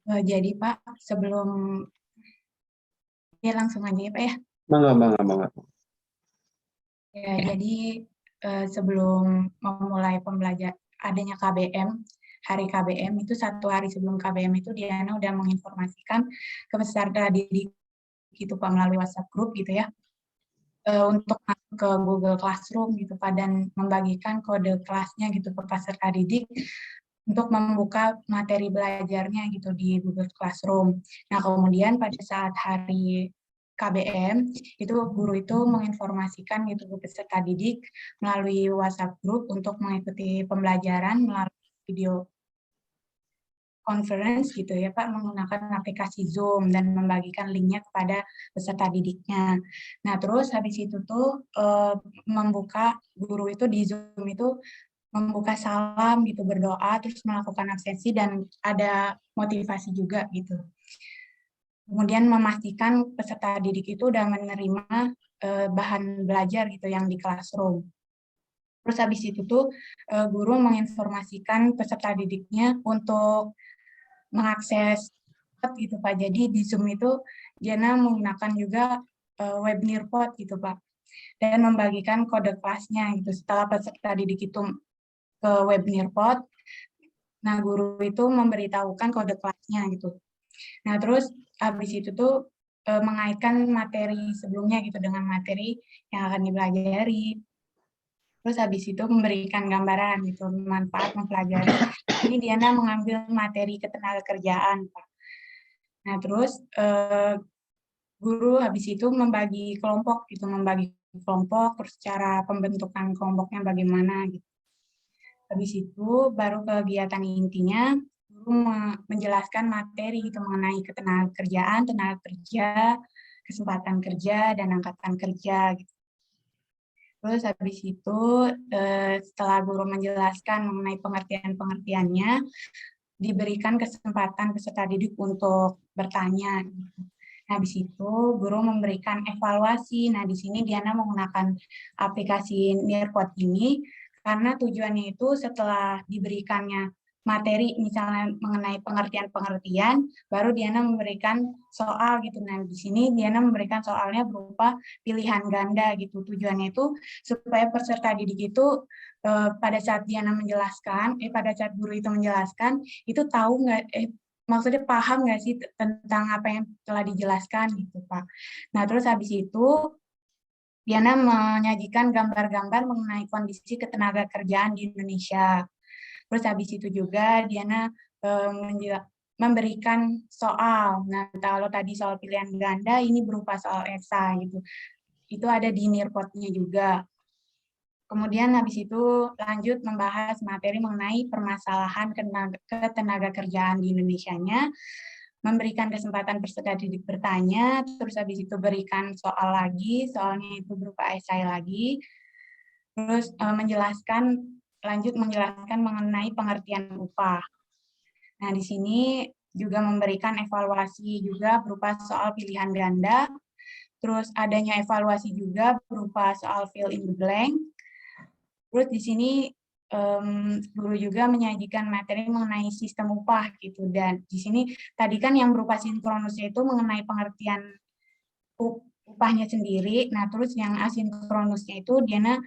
Jadi Pak, sebelum ya langsung aja ya Pak ya. Bangga, bangga, bangga. Ya, jadi sebelum memulai pembelajaran adanya KBM, hari KBM itu 1 hari sebelum KBM itu Diana udah menginformasikan ke peserta didik gitu Pak melalui WhatsApp group gitu ya, untuk masuk ke Google Classroom gitu Pak dan membagikan kode kelasnya gitu ke peserta didik untuk membuka materi belajarnya gitu di Google Classroom. Nah, kemudian pada saat hari KBM, itu guru itu menginformasikan gitu ke peserta didik melalui WhatsApp group untuk mengikuti pembelajaran melalui video conference gitu ya Pak, menggunakan aplikasi Zoom dan membagikan linknya kepada peserta didiknya. Nah, terus habis itu tuh membuka guru itu di Zoom itu membuka salam gitu, berdoa, terus melakukan absensi dan ada motivasi juga gitu. Kemudian memastikan peserta didik itu udah menerima bahan belajar gitu yang di classroom. Terus habis itu tuh guru menginformasikan peserta didiknya untuk mengakses gitu Pak. Jadi di Zoom itu Jana menggunakan juga web Nearpod gitu Pak. Dan membagikan kode kelasnya gitu. Setelah peserta didik itu ke web Nearpod, nah guru itu memberitahukan kode kelasnya gitu. Nah terus habis itu tuh mengaitkan materi sebelumnya gitu dengan materi yang akan dipelajari. Terus habis itu memberikan gambaran gitu, manfaat mempelajari. Ini Diana mengambil materi ketenagakerjaan, Pak. Nah, terus guru habis itu membagi kelompok gitu, membagi kelompok, terus cara pembentukan kelompoknya bagaimana gitu. Habis itu baru kegiatan intinya, guru menjelaskan materi gitu mengenai ketenagakerjaan, tenaga kerja, kesempatan kerja, dan angkatan kerja gitu. Terus habis itu setelah guru menjelaskan mengenai pengertian-pengertiannya, diberikan kesempatan peserta didik untuk bertanya. Nah, habis itu guru memberikan evaluasi. Nah, di sini Diana menggunakan aplikasi Nearpod ini karena tujuannya itu setelah diberikannya materi misalnya mengenai pengertian-pengertian, baru Diana memberikan soal gitu. Nah, di sini Diana memberikan soalnya berupa pilihan ganda gitu. Tujuannya itu supaya peserta didik itu pada saat Diana menjelaskan, pada saat guru itu menjelaskan, itu tahu nggak, maksudnya paham nggak sih tentang apa yang telah dijelaskan gitu Pak. Nah terus habis itu Diana menyajikan gambar-gambar mengenai kondisi ketenaga kerjaan di Indonesia. Terus habis itu juga Diana memberikan soal. Nah kalau tadi soal pilihan ganda, ini berupa soal esai gitu. Itu ada di Nearpod-nya juga. Kemudian habis itu lanjut membahas materi mengenai permasalahan ketenaga kerjaan di Indonesia-nya, memberikan kesempatan peserta didik bertanya, terus habis itu berikan soal lagi, soalnya itu berupa esai lagi, terus lanjut menjelaskan mengenai pengertian upah. Nah, di sini juga memberikan evaluasi juga berupa soal pilihan ganda, terus adanya evaluasi juga berupa soal fill in the blank. Terus di sini guru juga menyajikan materi mengenai sistem upah gitu, dan di sini tadi kan yang berupa sinkronusnya itu mengenai pengertian upahnya sendiri. Nah, terus yang asinkronusnya itu Diana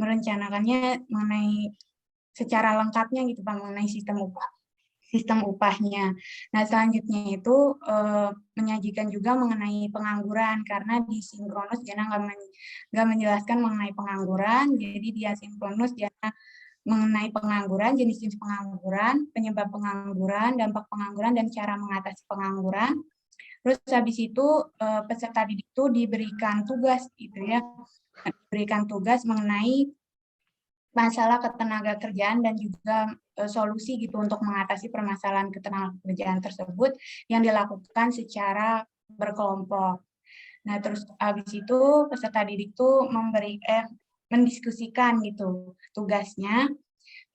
merencanakannya mengenai secara lengkapnya gitu Pak, mengenai sistem upahnya. Nah, selanjutnya itu menyajikan juga mengenai pengangguran, karena di sinkronus Diana nggak menjelaskan mengenai pengangguran, jadi di asinkronus Diana mengenai pengangguran, jenis-jenis pengangguran, penyebab pengangguran, dampak pengangguran, dan cara mengatasi pengangguran. Terus habis itu peserta didik itu diberikan tugas gitu ya, diberikan tugas mengenai masalah ketenaga kerjaan dan juga solusi gitu untuk mengatasi permasalahan ketenaga kerjaan tersebut yang dilakukan secara berkelompok. Nah, terus habis itu peserta didik tuh mendiskusikan gitu tugasnya.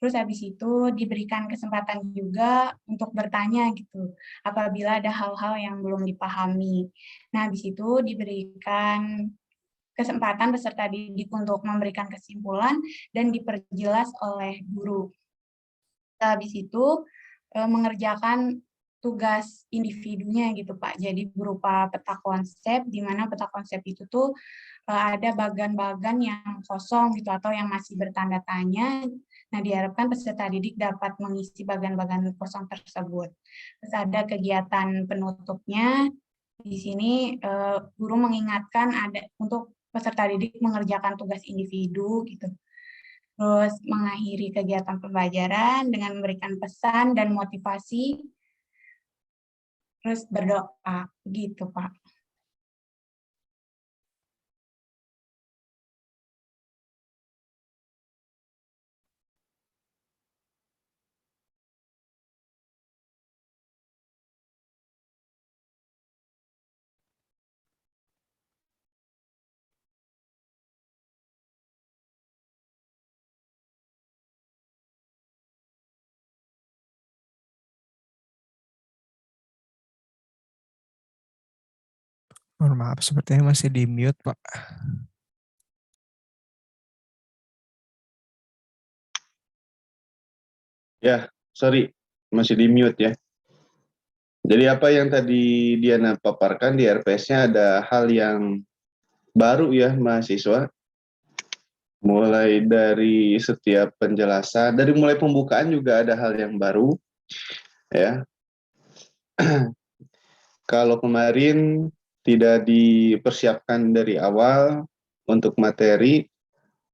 Terus habis itu diberikan kesempatan juga untuk bertanya gitu, apabila ada hal-hal yang belum dipahami. Nah, habis itu diberikan kesempatan peserta didik untuk memberikan kesimpulan dan diperjelas oleh guru. Habis itu mengerjakan tugas individunya gitu Pak. Jadi berupa peta konsep, di mana peta konsep itu tuh ada bagan-bagan yang kosong gitu atau yang masih bertanda tanya. Nah, diharapkan peserta didik dapat mengisi bagan-bagan kosong tersebut. Terus ada kegiatan penutupnya. Di sini guru mengingatkan ada untuk peserta didik mengerjakan tugas individu gitu. Terus mengakhiri kegiatan pembelajaran dengan memberikan pesan dan motivasi, terus berdoa gitu Pak. Mohon maaf, sepertinya masih di mute, Pak. Ya, sorry, masih di mute ya. Jadi apa yang tadi Diana paparkan di RPS-nya ada hal yang baru ya mahasiswa. Mulai dari setiap penjelasan, dari mulai pembukaan juga ada hal yang baru ya. Kalau kemarin tidak dipersiapkan dari awal untuk materi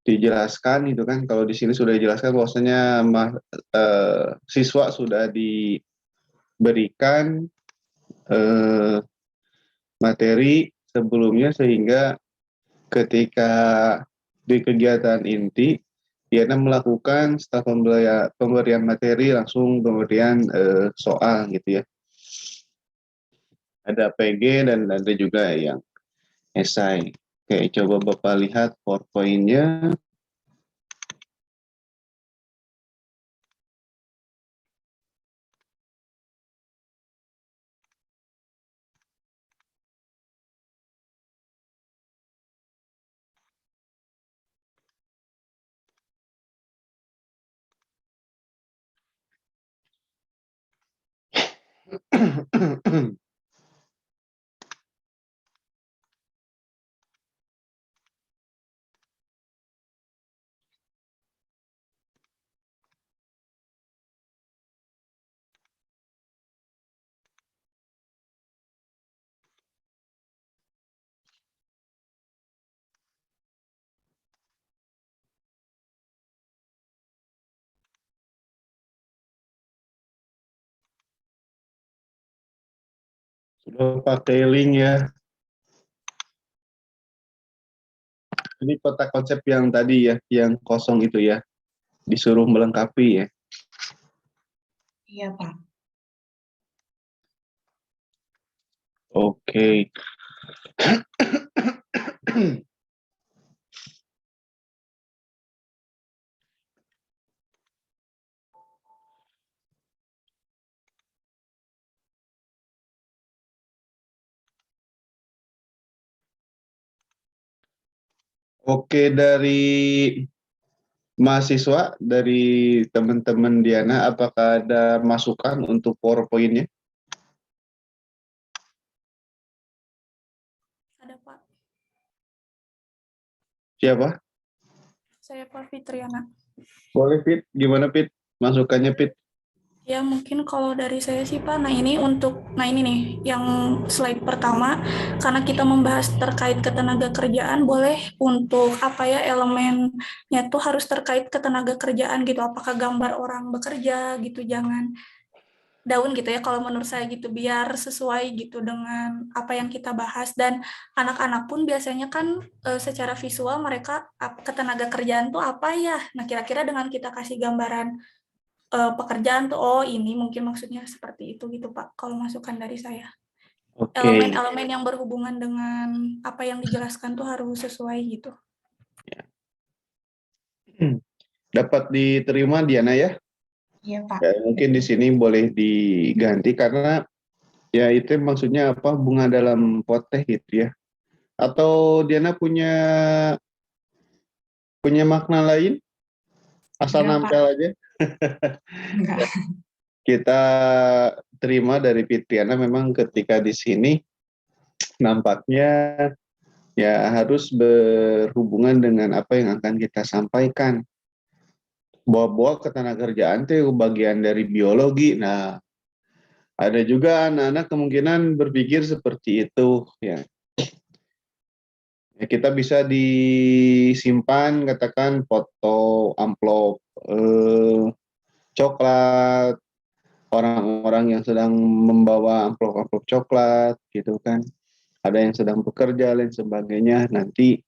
dijelaskan itu kan, kalau di sini sudah dijelaskan bahwasanya siswa sudah diberikan materi sebelumnya sehingga ketika di kegiatan inti Diana melakukan setelah pemberian materi langsung pemberian soal gitu ya. Ada PG dan ada juga yang esai. Oke, coba Bapak lihat PowerPoint-nya. Sudah pakai link ya. Ini kotak konsep yang tadi ya, yang kosong itu ya, disuruh melengkapi ya. Iya Pak. Oke. Oke, dari mahasiswa, dari teman-teman Diana, apakah ada masukan untuk PowerPoint-nya? Ada Pak, Siapa? saya Pak Fitriana. Boleh, Pit. Gimana, Pit? Masukannya, Pit? Ya mungkin kalau dari saya sih Pak, nah ini nih yang slide pertama, karena kita membahas terkait ketenaga kerjaan, boleh untuk apa ya elemennya tuh harus terkait ketenaga kerjaan gitu, apakah gambar orang bekerja gitu, jangan daun gitu ya kalau menurut saya gitu, biar sesuai gitu dengan apa yang kita bahas. Dan anak-anak pun biasanya kan secara visual mereka ketenaga kerjaan tuh apa ya, nah kira-kira dengan kita kasih gambaran pekerjaan tuh, oh ini mungkin maksudnya seperti itu gitu Pak, kalau masukan dari saya. Oke. Elemen-elemen yang berhubungan dengan apa yang dijelaskan tuh harus sesuai gitu. Dapat diterima, Diana ya? Iya Pak. Ya, mungkin di sini boleh diganti karena ya itu maksudnya apa, bunga dalam pot teh gitu ya. Atau Diana punya makna lain? Asal Enggak Pak. nampel aja. Enggak. kita terima dari Fitriana memang ketika di sini nampaknya ya harus berhubungan dengan apa yang akan kita sampaikan. Bawa-bawa ketenagakerjaan itu bagian dari biologi. Nah, ada juga anak-anak kemungkinan berpikir seperti itu ya. Ya, kita bisa disimpan katakan foto amplop coklat, orang-orang yang sedang membawa amplop-amplop coklat gitu kan. Ada yang sedang bekerja dan sebagainya, nanti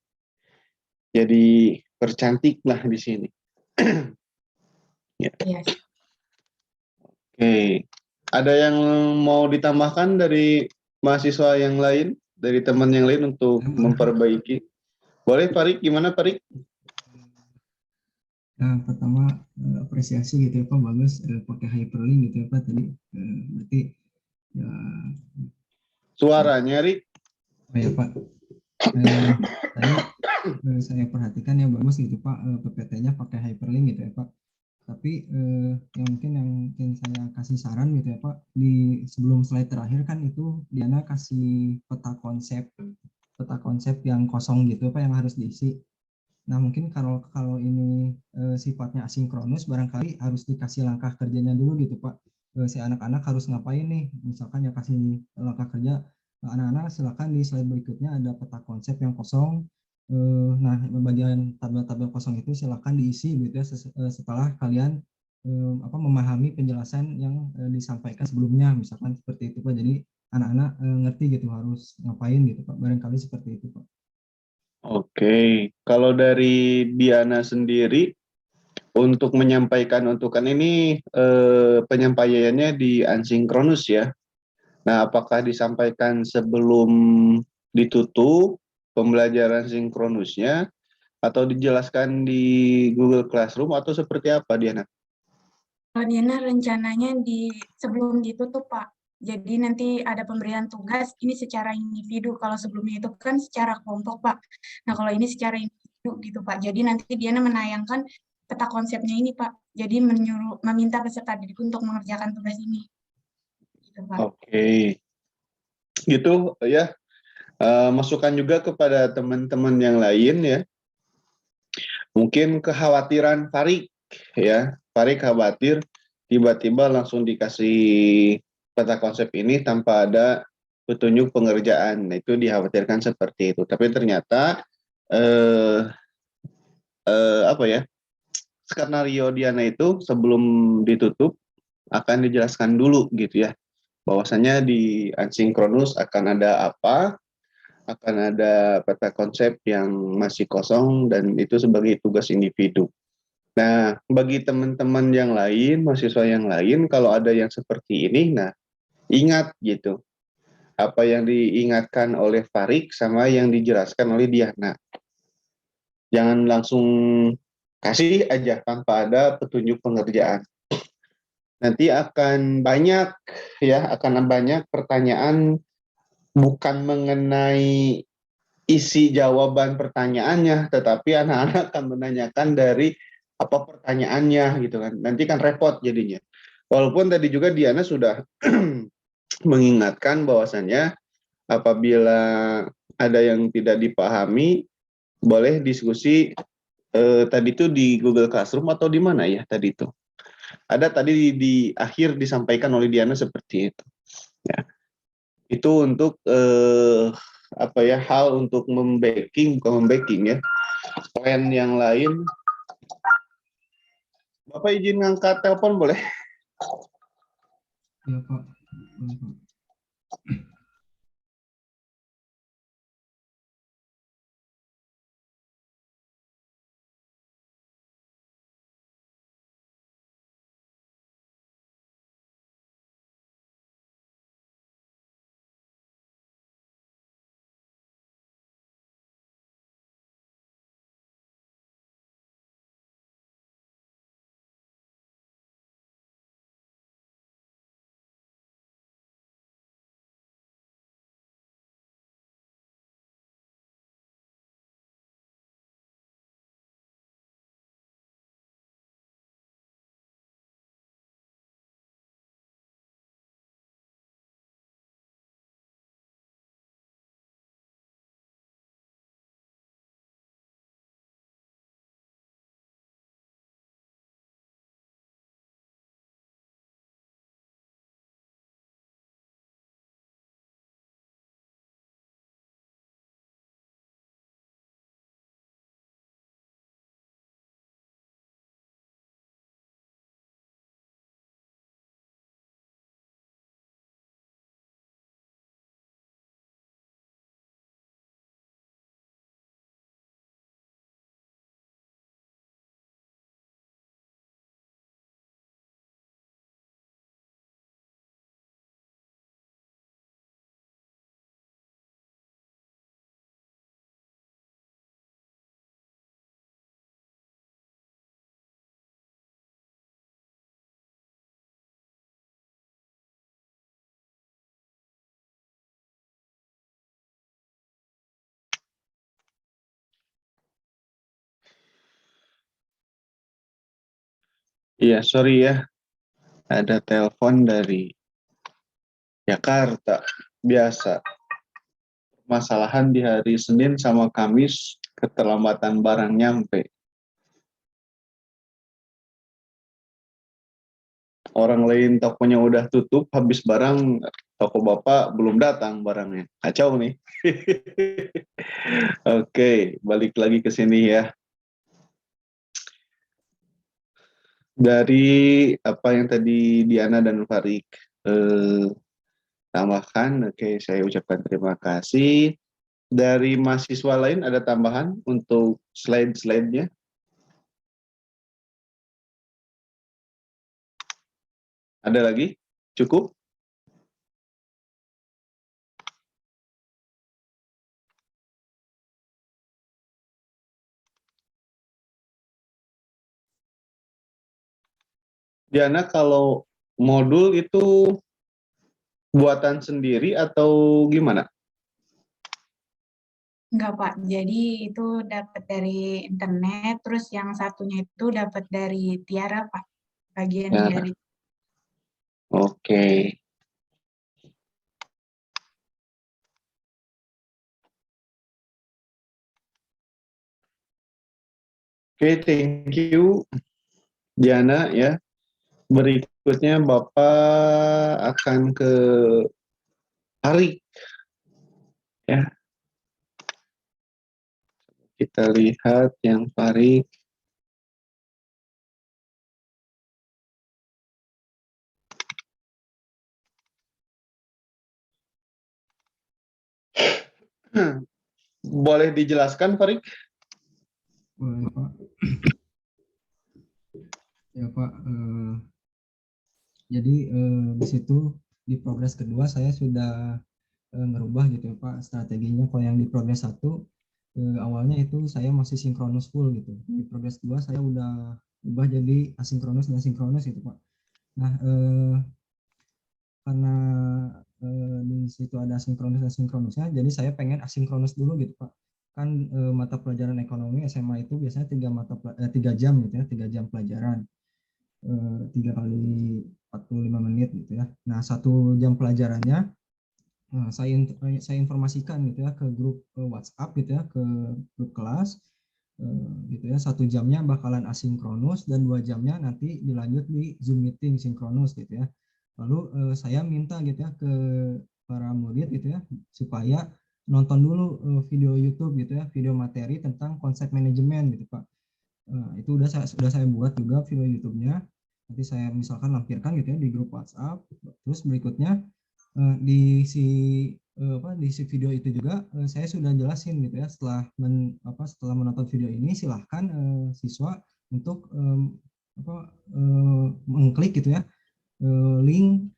jadi percantik lah di sini. Ya. Iya. Oke, ada yang mau ditambahkan dari mahasiswa yang lain, dari teman yang lain untuk memperbaiki? Boleh, Farid, gimana Farid? Pertama apresiasi gitu ya Pak, bagus pakai hyperlink gitu ya Pak tadi, berarti ya. Suaranya, Rik. Oh ya Pak, tadi saya perhatikan ya bagus gitu Pak, PPT-nya pakai hyperlink gitu ya Pak. Tapi yang mungkin saya kasih saran gitu ya Pak, di sebelum slide terakhir kan itu Diana kasih peta konsep yang kosong gitu Pak yang harus diisi. Nah, mungkin kalau ini sifatnya asinkronus, barangkali harus dikasih langkah kerjanya dulu gitu, Pak. Si anak-anak harus ngapain nih? Misalkan ya kasih langkah kerja, anak-anak silakan di slide berikutnya ada peta konsep yang kosong. Nah, bagian tabel-tabel kosong itu silakan diisi gitu ya setelah kalian memahami penjelasan yang disampaikan sebelumnya, misalkan seperti itu, Pak. Jadi anak-anak ngerti gitu harus ngapain gitu, Pak. Barangkali seperti itu, Pak. Oke, kalau dari Diana sendiri untuk menyampaikan kan ini penyampaiannya di asinkronus ya. Nah, apakah disampaikan sebelum ditutup pembelajaran sinkronusnya atau dijelaskan di Google Classroom atau seperti apa Diana? Kalau Diana rencananya sebelum ditutup, Pak. Jadi nanti ada pemberian tugas ini secara individu. Kalau sebelumnya itu kan secara kelompok, Pak. Nah, kalau ini secara individu gitu, Pak. Jadi nanti Diana menayangkan peta konsepnya ini, Pak. Jadi meminta peserta didik untuk mengerjakan tugas ini. Gitu, Pak. Oke. Gitu ya. Masukan juga kepada teman-teman yang lain ya. Mungkin kekhawatiran Farid ya. Farid khawatir tiba-tiba langsung dikasih peta konsep ini tanpa ada petunjuk pengerjaan. Nah, itu dikhawatirkan seperti itu. Tapi ternyata apa ya? Skenario Diana itu sebelum ditutup akan dijelaskan dulu gitu ya. Bahwasanya di asinkronus akan ada apa? Akan ada peta konsep yang masih kosong dan itu sebagai tugas individu. Nah, bagi teman-teman yang lain, mahasiswa yang lain, kalau ada yang seperti ini, nah ingat gitu, apa yang diingatkan oleh Farid sama yang dijelaskan oleh Diana. Jangan langsung kasih aja tanpa ada petunjuk pengerjaan. Nanti akan banyak pertanyaan bukan mengenai isi jawaban pertanyaannya, tetapi anak-anak akan menanyakan dari apa pertanyaannya gitu kan. Nanti kan repot jadinya. Walaupun tadi juga Diana sudah mengingatkan bahwasannya apabila ada yang tidak dipahami, boleh diskusi tadi itu di Google Classroom atau di mana ya tadi itu. Ada tadi di akhir disampaikan oleh Diana seperti itu. Ya. Itu untuk hal untuk bukan membacking ya. Poin yang lain. Bapak izin ngangkat telepon boleh? Ya Pak. Boleh, Pak. Iya, sorry ya, ada telepon dari Jakarta. Biasa, masalahan di hari Senin sama Kamis, keterlambatan barang nyampe. Orang lain tokonya udah tutup, habis barang, toko bapak belum datang barangnya. Kacau nih. Oke, balik lagi ke sini ya. Dari apa yang tadi Diana dan Farik tambahkan, oke, saya ucapkan terima kasih. Dari mahasiswa lain ada tambahan untuk slide-slide-nya? Ada lagi? Cukup? Diana, kalau modul itu buatan sendiri atau gimana? Enggak, Pak. Jadi itu dapat dari internet, terus yang satunya itu dapat dari Tiara, Pak. Bagian Ya, dari oke. Oke, thank you Diana ya. Berikutnya Bapak akan ke Farik ya. Kita lihat yang Farik. Boleh dijelaskan Farik? Boleh Pak. Ya Pak, jadi di situ di progres kedua saya sudah ngerubah gitu ya Pak strateginya. Kalau yang di progres 1 awalnya itu saya masih sinkronus full gitu. Di progres 2 saya udah ubah jadi asinkronus dan sinkronus gitu Pak. Nah, karena di situ ada sinkronus dan sinkronusnya, jadi saya pengen asinkronus dulu gitu Pak. Kan mata pelajaran ekonomi SMA itu biasanya 3 jam gitu ya, 3 jam pelajaran. 3 kali 45 menit gitu ya. Nah, 1 jam pelajarannya saya informasikan gitu ya ke grup WhatsApp gitu ya, ke grup kelas gitu ya. 1 jamnya bakalan asinkronus dan 2 jamnya nanti dilanjut di Zoom meeting sinkronus gitu ya. Lalu saya minta gitu ya ke para murid gitu ya supaya nonton dulu video YouTube gitu ya, video materi tentang konsep manajemen gitu Pak. Itu sudah saya buat juga video YouTube-nya. Nanti saya misalkan lampirkan gitu ya di grup WhatsApp. Terus berikutnya di si video itu juga saya sudah jelasin gitu ya, setelah menonton video ini silahkan siswa untuk mengklik gitu ya link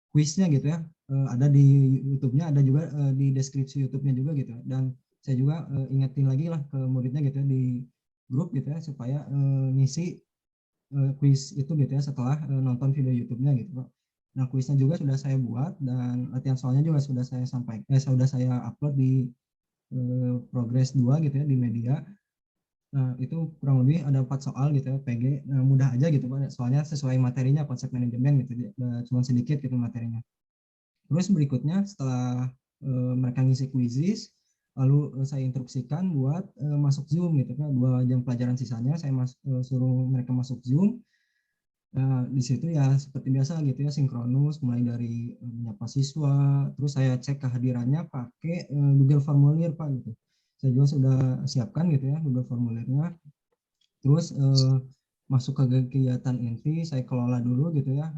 kuisnya gitu ya, ada di YouTube-nya, ada juga di deskripsi YouTube-nya juga gitu. Dan saya juga ingetin lagi lah ke muridnya gitu ya di grup gitu ya supaya ngisi kuis itu gitu ya setelah nonton video YouTube-nya gitu Pak. Nah, kuisnya juga sudah saya buat dan latihan soalnya juga sudah saya sudah saya upload di progres 2 gitu ya di media. Nah, itu kurang lebih ada 4 soal gitu ya PG. Nah, mudah aja gitu Pak. Soalnya sesuai materinya konsep manajemen gitu. Cuma sedikit gitu materinya. Terus berikutnya setelah mereka ngisi kuisis, lalu saya instruksikan buat masuk Zoom gitu kan. 2 jam pelajaran sisanya saya suruh mereka masuk Zoom. Nah, di situ ya seperti biasa gitu ya sinkronus mulai dari menyapa siswa, terus saya cek kehadirannya pakai Google Formulir Pak gitu. Saya juga sudah siapkan gitu ya Google Formulirnya. Terus masuk ke kegiatan inti saya kelola dulu gitu ya.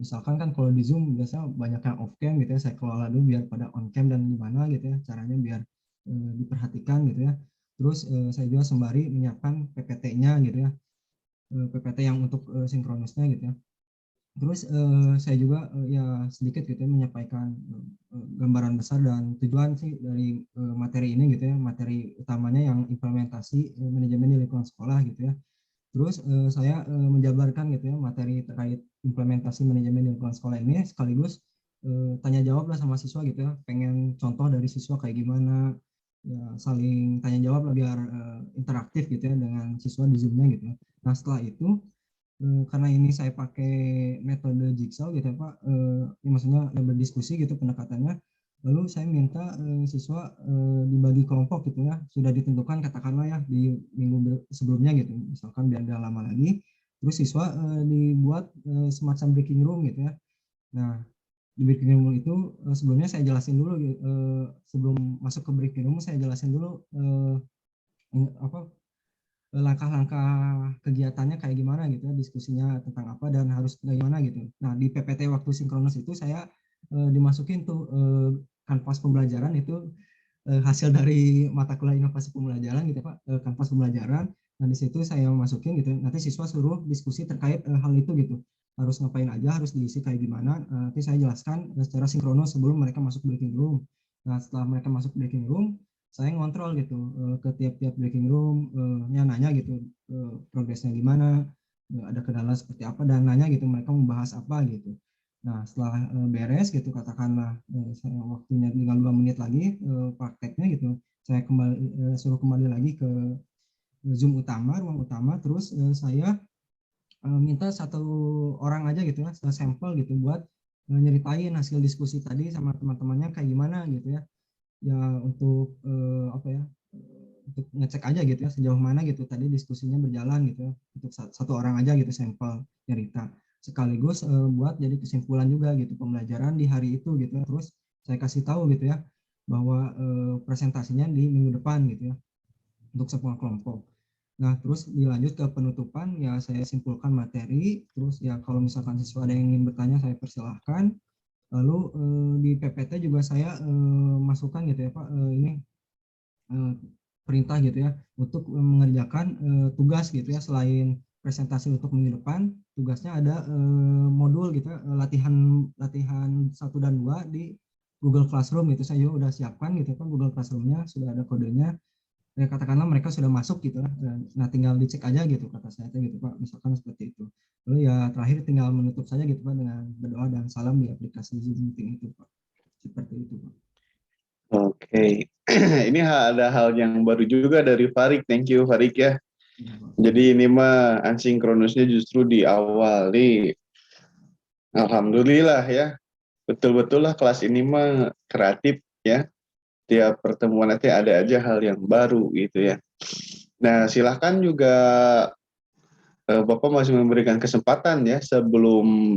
Misalkan kan kalau di Zoom biasa banyak yang off cam gitu ya, saya kelola dulu biar pada on cam dan gimana gitu ya caranya biar diperhatikan gitu ya. Terus saya juga sembari menyiapkan PPT-nya gitu ya. PPT yang untuk sinkronusnya gitu ya. Terus saya juga ya sedikit gitu ya menyampaikan gambaran besar dan tujuan sih dari materi ini gitu ya. Materi utamanya yang implementasi manajemen di lingkungan sekolah gitu ya. Terus saya menjabarkan gitu ya materi terkait implementasi manajemen di lingkungan sekolah ini sekaligus tanya jawab lah sama siswa gitu ya. Pengen contoh dari siswa kayak gimana ya saling tanya jawab lah biar interaktif gitu ya dengan siswa di Zoom-nya gitu ya. Nah setelah itu karena ini saya pakai metode jigsaw gitu ya Pak, ya maksudnya berdiskusi gitu pendekatannya. Lalu saya minta siswa dibagi kelompok gitu ya, sudah ditentukan katakanlah ya di minggu sebelumnya gitu, misalkan biar ada lama lagi. Terus siswa dibuat semacam breaking room gitu ya. Nah di breaking room itu sebelumnya saya jelasin dulu sebelum masuk ke breaking room saya jelasin dulu apa langkah-langkah kegiatannya kayak gimana gitu ya, diskusinya tentang apa dan harus bagaimana gitu. Nah di PPT waktu sinkronus itu saya dimasukin tuh kanvas pembelajaran itu hasil dari mata kuliah inovasi pembelajaran gitu Pak, kanvas pembelajaran. Nah di situ saya masukin gitu, nanti siswa suruh diskusi terkait hal itu gitu, harus ngapain aja, harus diisi kayak gimana. Nanti saya jelaskan secara sinkronus sebelum mereka masuk breaking room. Nah setelah mereka masuk breaking room, saya ngontrol gitu ke tiap-tiap breaking room, nanya gitu progresnya gimana, ada kendala seperti apa dan nanya gitu mereka mau bahas apa gitu. Nah setelah beres gitu katakanlah saya waktunya tinggal 2 menit lagi prakteknya gitu, saya suruh kembali lagi ke Zoom utama, ruang utama, terus saya minta satu orang aja gitu ya, sampel gitu buat nyeritain hasil diskusi tadi sama teman-temannya kayak gimana gitu ya. Ya untuk apa ya, untuk ngecek aja gitu ya sejauh mana gitu tadi diskusinya berjalan gitu ya, untuk satu orang aja gitu sampel cerita sekaligus buat jadi kesimpulan juga gitu pembelajaran di hari itu gitu ya. Terus saya kasih tahu gitu ya bahwa presentasinya di minggu depan gitu ya untuk semua kelompok. Nah terus dilanjut ke penutupan ya, saya simpulkan materi, terus ya kalau misalkan siswa ada yang ingin bertanya saya persilahkan. Lalu di PPT juga saya masukkan gitu ya Pak, ini perintah gitu ya untuk mengerjakan tugas gitu ya, selain presentasi untuk minggu depan, tugasnya ada modul gitu ya, latihan 1 dan 2 di Google Classroom itu saya juga udah siapkan gitu kan, Google Classroom-nya sudah ada kodenya. Ya katakanlah mereka sudah masuk gitu lah, nah tinggal dicek aja gitu kata saya gitu Pak, misalkan seperti itu. Lalu ya terakhir tinggal menutup saja gitu Pak dengan berdoa dan salam di aplikasi Zoom Meeting itu Pak, seperti itu Pak. Oke. Ini ada hal yang baru juga dari Farik. Thank you Farik ya. Ya, Pak. Jadi ini mah asinkronusnya justru di awal nih. Alhamdulillah ya. Betul-betul lah kelas ini mah kreatif ya. Tiap pertemuan nanti ada aja hal yang baru gitu ya. Nah silahkan juga Bapak masih memberikan kesempatan ya sebelum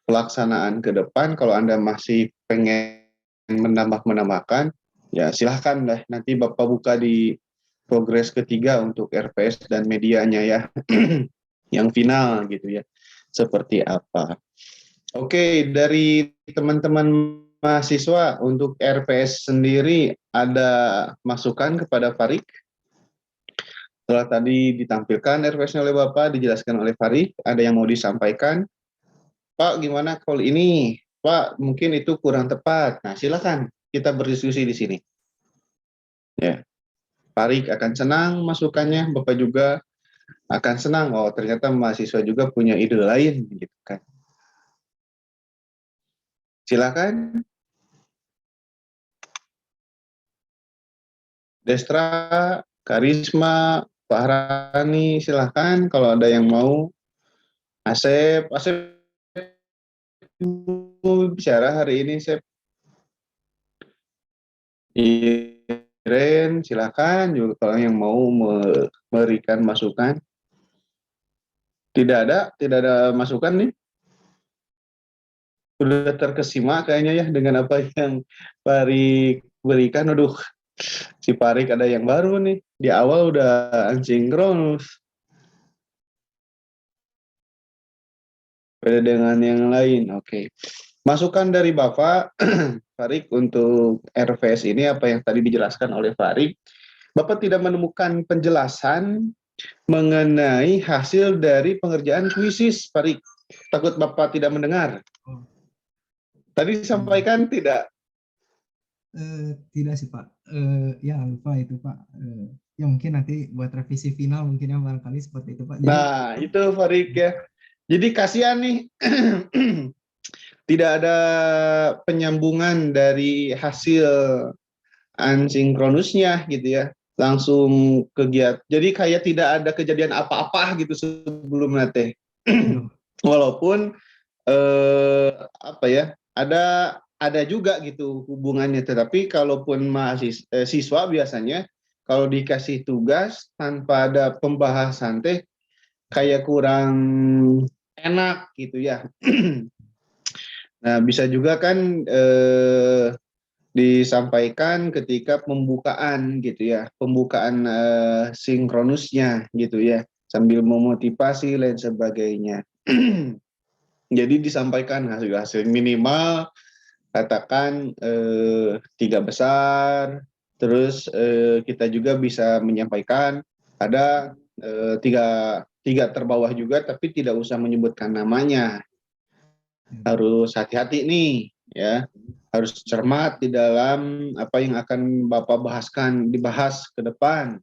pelaksanaan ke depan. Kalau Anda masih pengen menambahkan, ya silahkan lah. Nanti Bapak buka di progres ketiga untuk RPS dan medianya ya. Yang final gitu ya. Seperti apa. Oke, dari teman-teman mahasiswa untuk RPS sendiri ada masukan kepada Farik? Setelah tadi ditampilkan RPS-nya oleh Bapak, dijelaskan oleh Farik, ada yang mau disampaikan? Pak, gimana kalau ini? Pak, mungkin itu kurang tepat. Nah, silakan kita berdiskusi di sini. Ya, Farik akan senang masukannya, Bapak juga akan senang. Oh, ternyata mahasiswa juga punya ide lain, gitu kan? Silakan. Destra, Karisma, Pak Harani, silakan kalau ada yang mau. Asep mau bicara hari ini, Asep. Iren, silakan juga kalau yang mau memberikan masukan. Tidak ada masukan nih. Sudah terkesima kayaknya ya dengan apa yang Farik berikan. Aduh, si Farik ada yang baru nih. Di awal udah asinkronus. Beda dengan yang lain. Oke. Masukan dari Bapak, Farik, untuk RVS ini apa yang tadi dijelaskan oleh Farik. Bapak tidak menemukan penjelasan mengenai hasil dari pengerjaan kuisis, Farik. Takut Bapak tidak mendengar. Tadi disampaikan tidak? Tidak sih Pak, ya lupa itu Pak. Ya mungkin nanti buat revisi final mungkin ya barangkali seperti itu Pak. Jadi, Nah, itu Farik ya. Jadi kasihan nih, tidak ada penyambungan dari hasil asinkronusnya gitu ya, langsung kegiatan. Jadi kayak tidak ada kejadian apa-apa gitu sebelum nanti. Walaupun apa ya, ada juga gitu hubungannya, tetapi kalaupun siswa biasanya kalau dikasih tugas tanpa ada pembahasan teh kayak kurang enak gitu ya. Nah, bisa juga kan disampaikan ketika pembukaan gitu ya, pembukaan sinkronusnya gitu ya, sambil memotivasi lain sebagainya. Jadi disampaikan hasil-hasil minimal, katakan 3 besar, terus kita juga bisa menyampaikan ada tiga terbawah juga, tapi tidak usah menyebutkan namanya. Harus hati-hati nih, ya, harus cermat di dalam apa yang akan Bapak dibahas ke depan.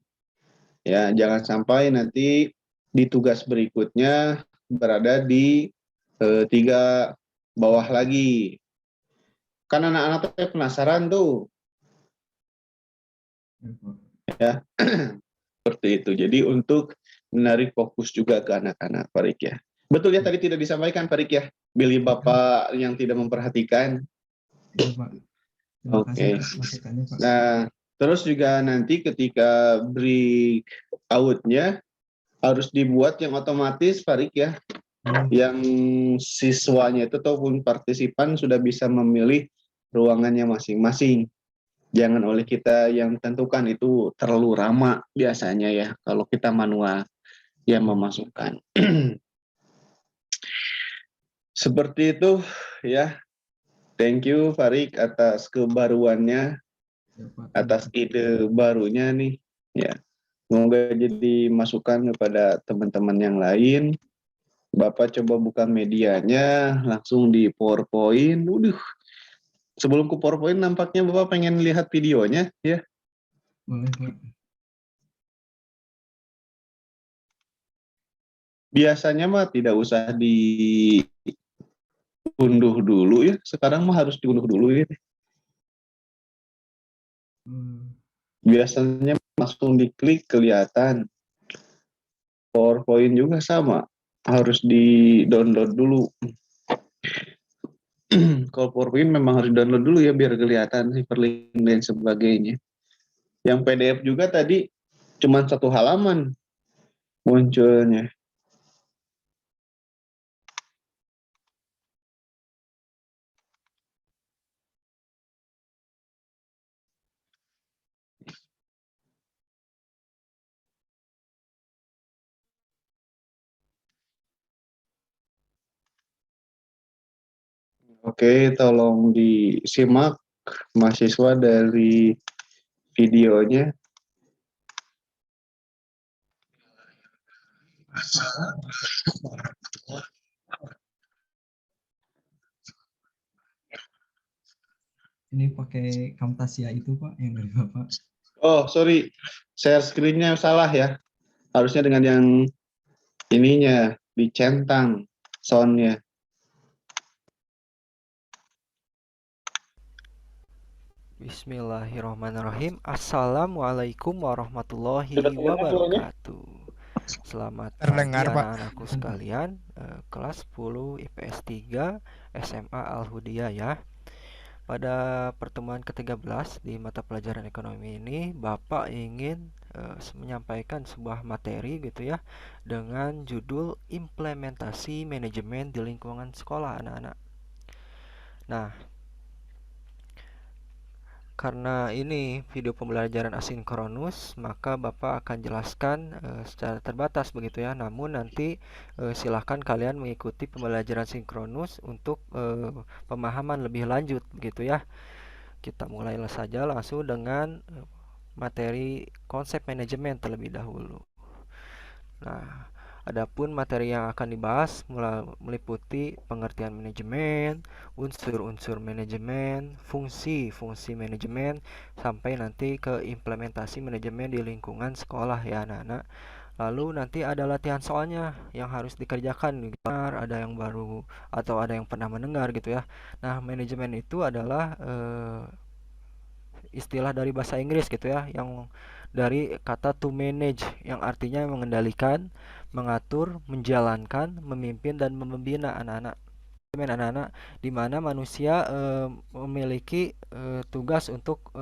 Ya, jangan sampai nanti di tugas berikutnya berada di 3 bawah lagi. Kan anak-anak penasaran tuh, ya. Seperti itu. Jadi untuk menarik fokus juga ke anak-anak, Farik ya. Betul ya, tadi tidak disampaikan, Farik ya, Billy Bapak yang tidak memperhatikan. Ya, Pak. Terima Oke. kasih masukannya, Pak. Nah, terus juga nanti ketika break out-nya harus dibuat yang otomatis, Farik ya, yang siswanya itu ataupun partisipan sudah bisa memilih ruangannya masing-masing. Jangan oleh kita yang tentukan, itu terlalu lama biasanya ya kalau kita manual yang memasukkan. Seperti itu ya. Thank you Farik atas kebaruannya, Ya, Pak. atas ide barunya nih ya. Semoga jadi masukan kepada teman-teman yang lain. Bapak coba buka medianya langsung di PowerPoint. Sebelum ke PowerPoint nampaknya Bapak pengen lihat videonya ya. Boleh, Pak. Biasanya mah tidak usah diunduh dulu ya. Sekarang mah harus diunduh dulu ya. Biasanya langsung diklik kelihatan. PowerPoint juga sama, harus di-download dulu. Kalau PowerPoint memang harus download dulu ya biar kelihatan hyperlink dan sebagainya. Yang PDF juga tadi cuma 1 halaman munculnya. Oke, tolong disimak mahasiswa dari videonya. Ini pakai Camtasia itu, Pak, yang dari Bapak. Oh, sorry. Share screen-nya salah ya. Harusnya dengan yang ininya, dicentang sound-nya. Bismillahirrahmanirrahim. Assalamualaikum warahmatullahi Sudah terdengar suaranya? wabarakatuh. Selamat pagi Terdengar, Pak. anak-anakku sekalian, kelas 10 IPS 3 SMA Al-Hudiyah ya. Pada pertemuan ke-13 di mata pelajaran ekonomi ini, Bapak ingin menyampaikan sebuah materi gitu ya, dengan judul implementasi manajemen di lingkungan sekolah anak-anak. Nah, karena ini video pembelajaran asinkronus, maka Bapak akan jelaskan secara terbatas begitu ya. Namun nanti silahkan kalian mengikuti pembelajaran sinkronus untuk pemahaman lebih lanjut begitu ya. Kita mulai saja langsung dengan materi konsep manajemen terlebih dahulu. Nah, adapun materi yang akan dibahas meliputi pengertian manajemen, unsur-unsur manajemen, fungsi-fungsi manajemen, sampai nanti ke implementasi manajemen di lingkungan sekolah ya anak-anak. Lalu nanti ada latihan soalnya yang harus dikerjakan. Ada yang baru atau ada yang pernah mendengar gitu ya. Nah, manajemen itu adalah istilah dari bahasa Inggris gitu ya, yang dari kata to manage yang artinya mengendalikan, mengatur, menjalankan, memimpin dan membina anak-anak. Anak-anak di mana manusia memiliki tugas untuk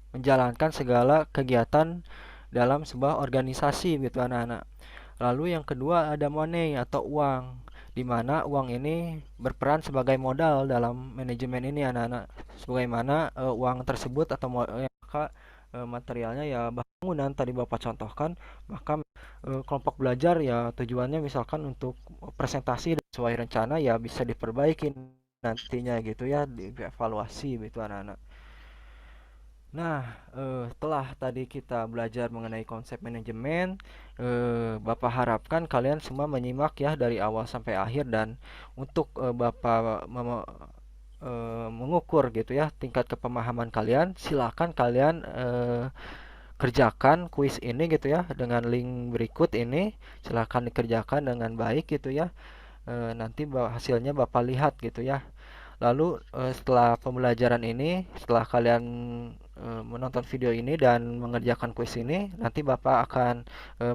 menjalankan segala kegiatan dalam sebuah organisasi gitu anak-anak. Lalu yang kedua ada money atau uang, di mana uang ini berperan sebagai modal dalam manajemen ini anak-anak. Sebagaimana uang tersebut atau maka materialnya ya bangunan tadi Bapak contohkan, maka kelompok belajar ya tujuannya misalkan untuk presentasi sesuai rencana ya bisa diperbaiki nantinya gitu ya, dievaluasi gitu anak-anak. Nah, setelah tadi kita belajar mengenai konsep manajemen, Bapak harapkan kalian semua menyimak ya dari awal sampai akhir dan untuk Bapak mengukur gitu ya tingkat kepemahaman kalian, silakan kalian kerjakan kuis ini gitu ya dengan link berikut ini, silakan dikerjakan dengan baik gitu ya. Nanti hasilnya Bapak lihat gitu ya. Lalu setelah pembelajaran ini, setelah kalian menonton video ini dan mengerjakan kuis ini, nanti Bapak akan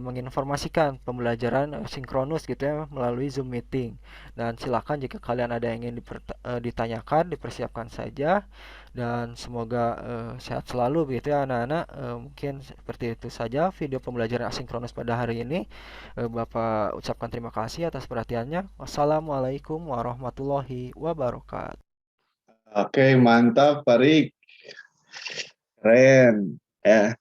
menginformasikan pembelajaran sinkronus gitu ya melalui Zoom meeting. Dan silakan jika kalian ada yang ingin ditanyakan, dipersiapkan saja. Dan semoga sehat selalu begitu ya anak-anak. Mungkin seperti itu saja video pembelajaran asinkronus pada hari ini. Bapak ucapkan terima kasih atas perhatiannya. Wassalamualaikum warahmatullahi wabarakatuh. Oke, mantap, Farik. Keren. Ya.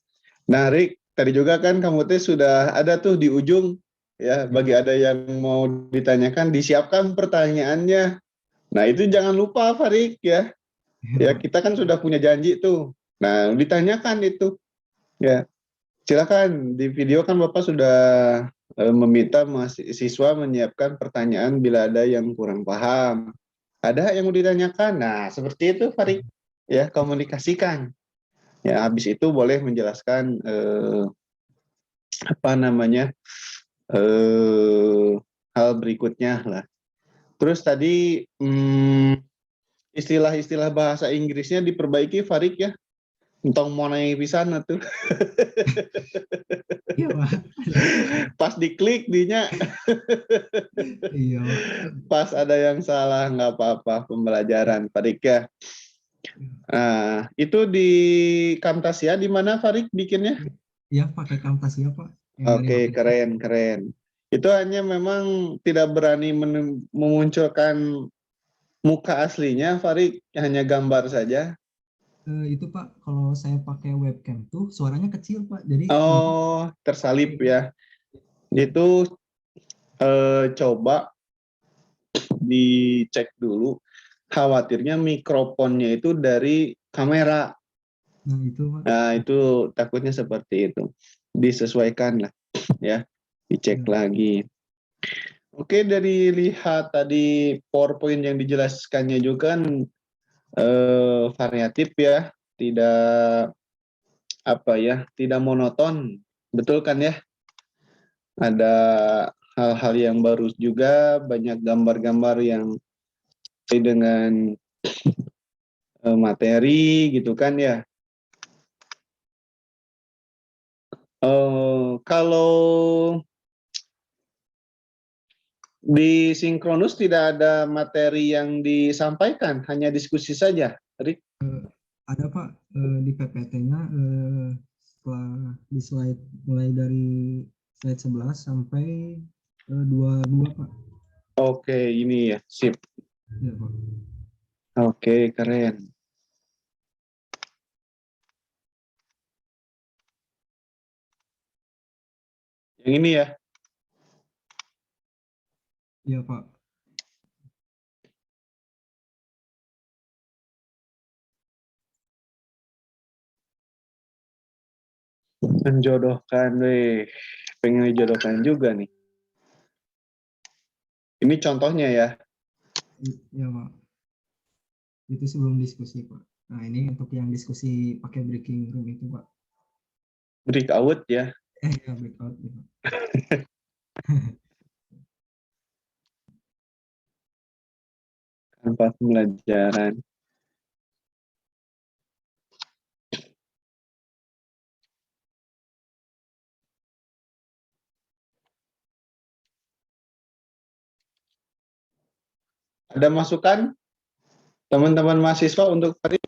Nah, Rik, tadi juga kan kamu teh sudah ada tuh di ujung ya, bagi ada yang mau ditanyakan, disiapkan pertanyaannya. Nah, itu jangan lupa, Farik ya. Ya, kita kan sudah punya janji tuh. Nah, ditanyakan itu. Ya, silakan di video kan Bapak sudah meminta mahasiswa menyiapkan pertanyaan bila ada yang kurang paham. Ada yang mau ditanyakan? Nah, seperti itu, Farik. Ya, komunikasikan. Ya, habis itu boleh menjelaskan apa namanya hal berikutnya lah. Terus tadi istilah-istilah bahasa Inggrisnya diperbaiki, Farik ya. Entong mau naik pisan tuh. Iya, Pak. Pas diklik dinya, Iya, Pak. pas ada yang salah nggak apa-apa pembelajaran, Farik ya. Nah, itu di Camtasia di mana Farik bikinnya? Iya, pakai Camtasia, Pak. Yang dari Oke, HP. keren. Itu hanya memang tidak berani memunculkan muka aslinya, Farik, hanya gambar saja. Itu Pak, kalau saya pakai webcam tuh suaranya kecil Pak. Jadi Oh, tersalip ya. Itu coba dicek dulu. Khawatirnya mikrofonnya itu dari kamera. nah itu Pak. Nah, itu takutnya seperti itu. Disesuaikan lah ya. Dicek lagi. Oke, dari lihat tadi PowerPoint yang dijelaskannya juga kan variatif ya, tidak apa ya, tidak monoton, betul kan ya? Ada hal-hal yang baru juga, banyak gambar-gambar yang sesuai dengan materi gitu kan ya. Kalau di sinkronus tidak ada materi yang disampaikan, hanya diskusi saja, Rik. Ada Pak, di PPT-nya setelah di slide mulai dari slide 11 sampai 22 Pak. Oke, ini ya, sip. Ya, Pak. Oke, keren. Yang ini ya. Iya Pak. Menjodohkan, pengen dijodohkan juga nih. Ini contohnya ya. Iya Pak. Itu sebelum diskusi Pak. Nah ini untuk yang diskusi pakai breaking room itu Pak. Breakout ya. Ya breakout ya, Pak. Tanpa pembelajaran. Ada masukan teman-teman mahasiswa untuk Farid?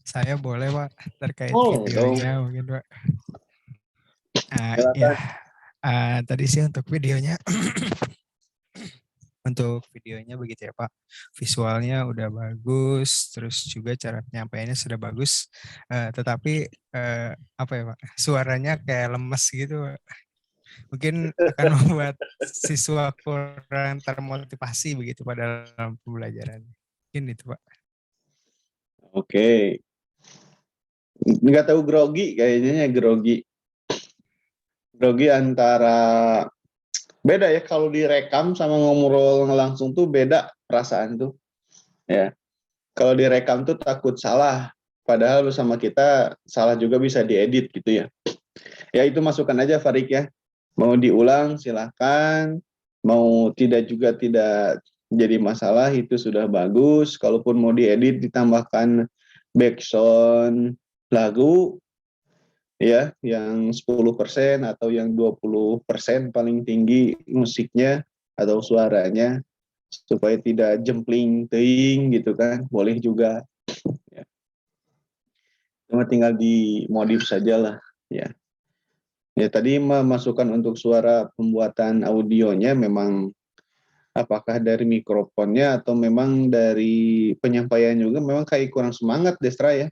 Saya boleh Pak terkait Oh, dong. videonya mungkin Pak. Ya, Silakan. tadi sih untuk videonya. Untuk videonya begitu ya Pak. Visualnya udah bagus, terus juga cara penyampaiannya sudah bagus. Tetapi apa ya Pak? Suaranya kayak lemes gitu Pak. Mungkin akan membuat siswa kurang termotivasi begitu Pak dalam pembelajaran. Mungkin itu Pak. Oke. Nggak tahu grogi kayaknya, grogi. Grogi antara beda ya, kalau direkam sama ngobrol langsung tuh beda perasaan tuh. Ya. Kalau direkam tuh takut salah, padahal bersama kita salah juga bisa diedit gitu ya. Ya itu masukan aja Farid ya. Mau diulang silahkan, mau tidak juga tidak jadi masalah, itu sudah bagus. Kalaupun mau diedit ditambahkan backsound lagu ya yang 10% atau yang 20% paling tinggi musiknya atau suaranya supaya tidak jempling teing gitu kan, boleh juga ya. Cuma tinggal dimodif sajalah ya. Ya tadi masukan untuk suara pembuatan audionya memang apakah dari mikrofonnya atau memang dari penyampaian juga memang kayak kurang semangat Destra ya.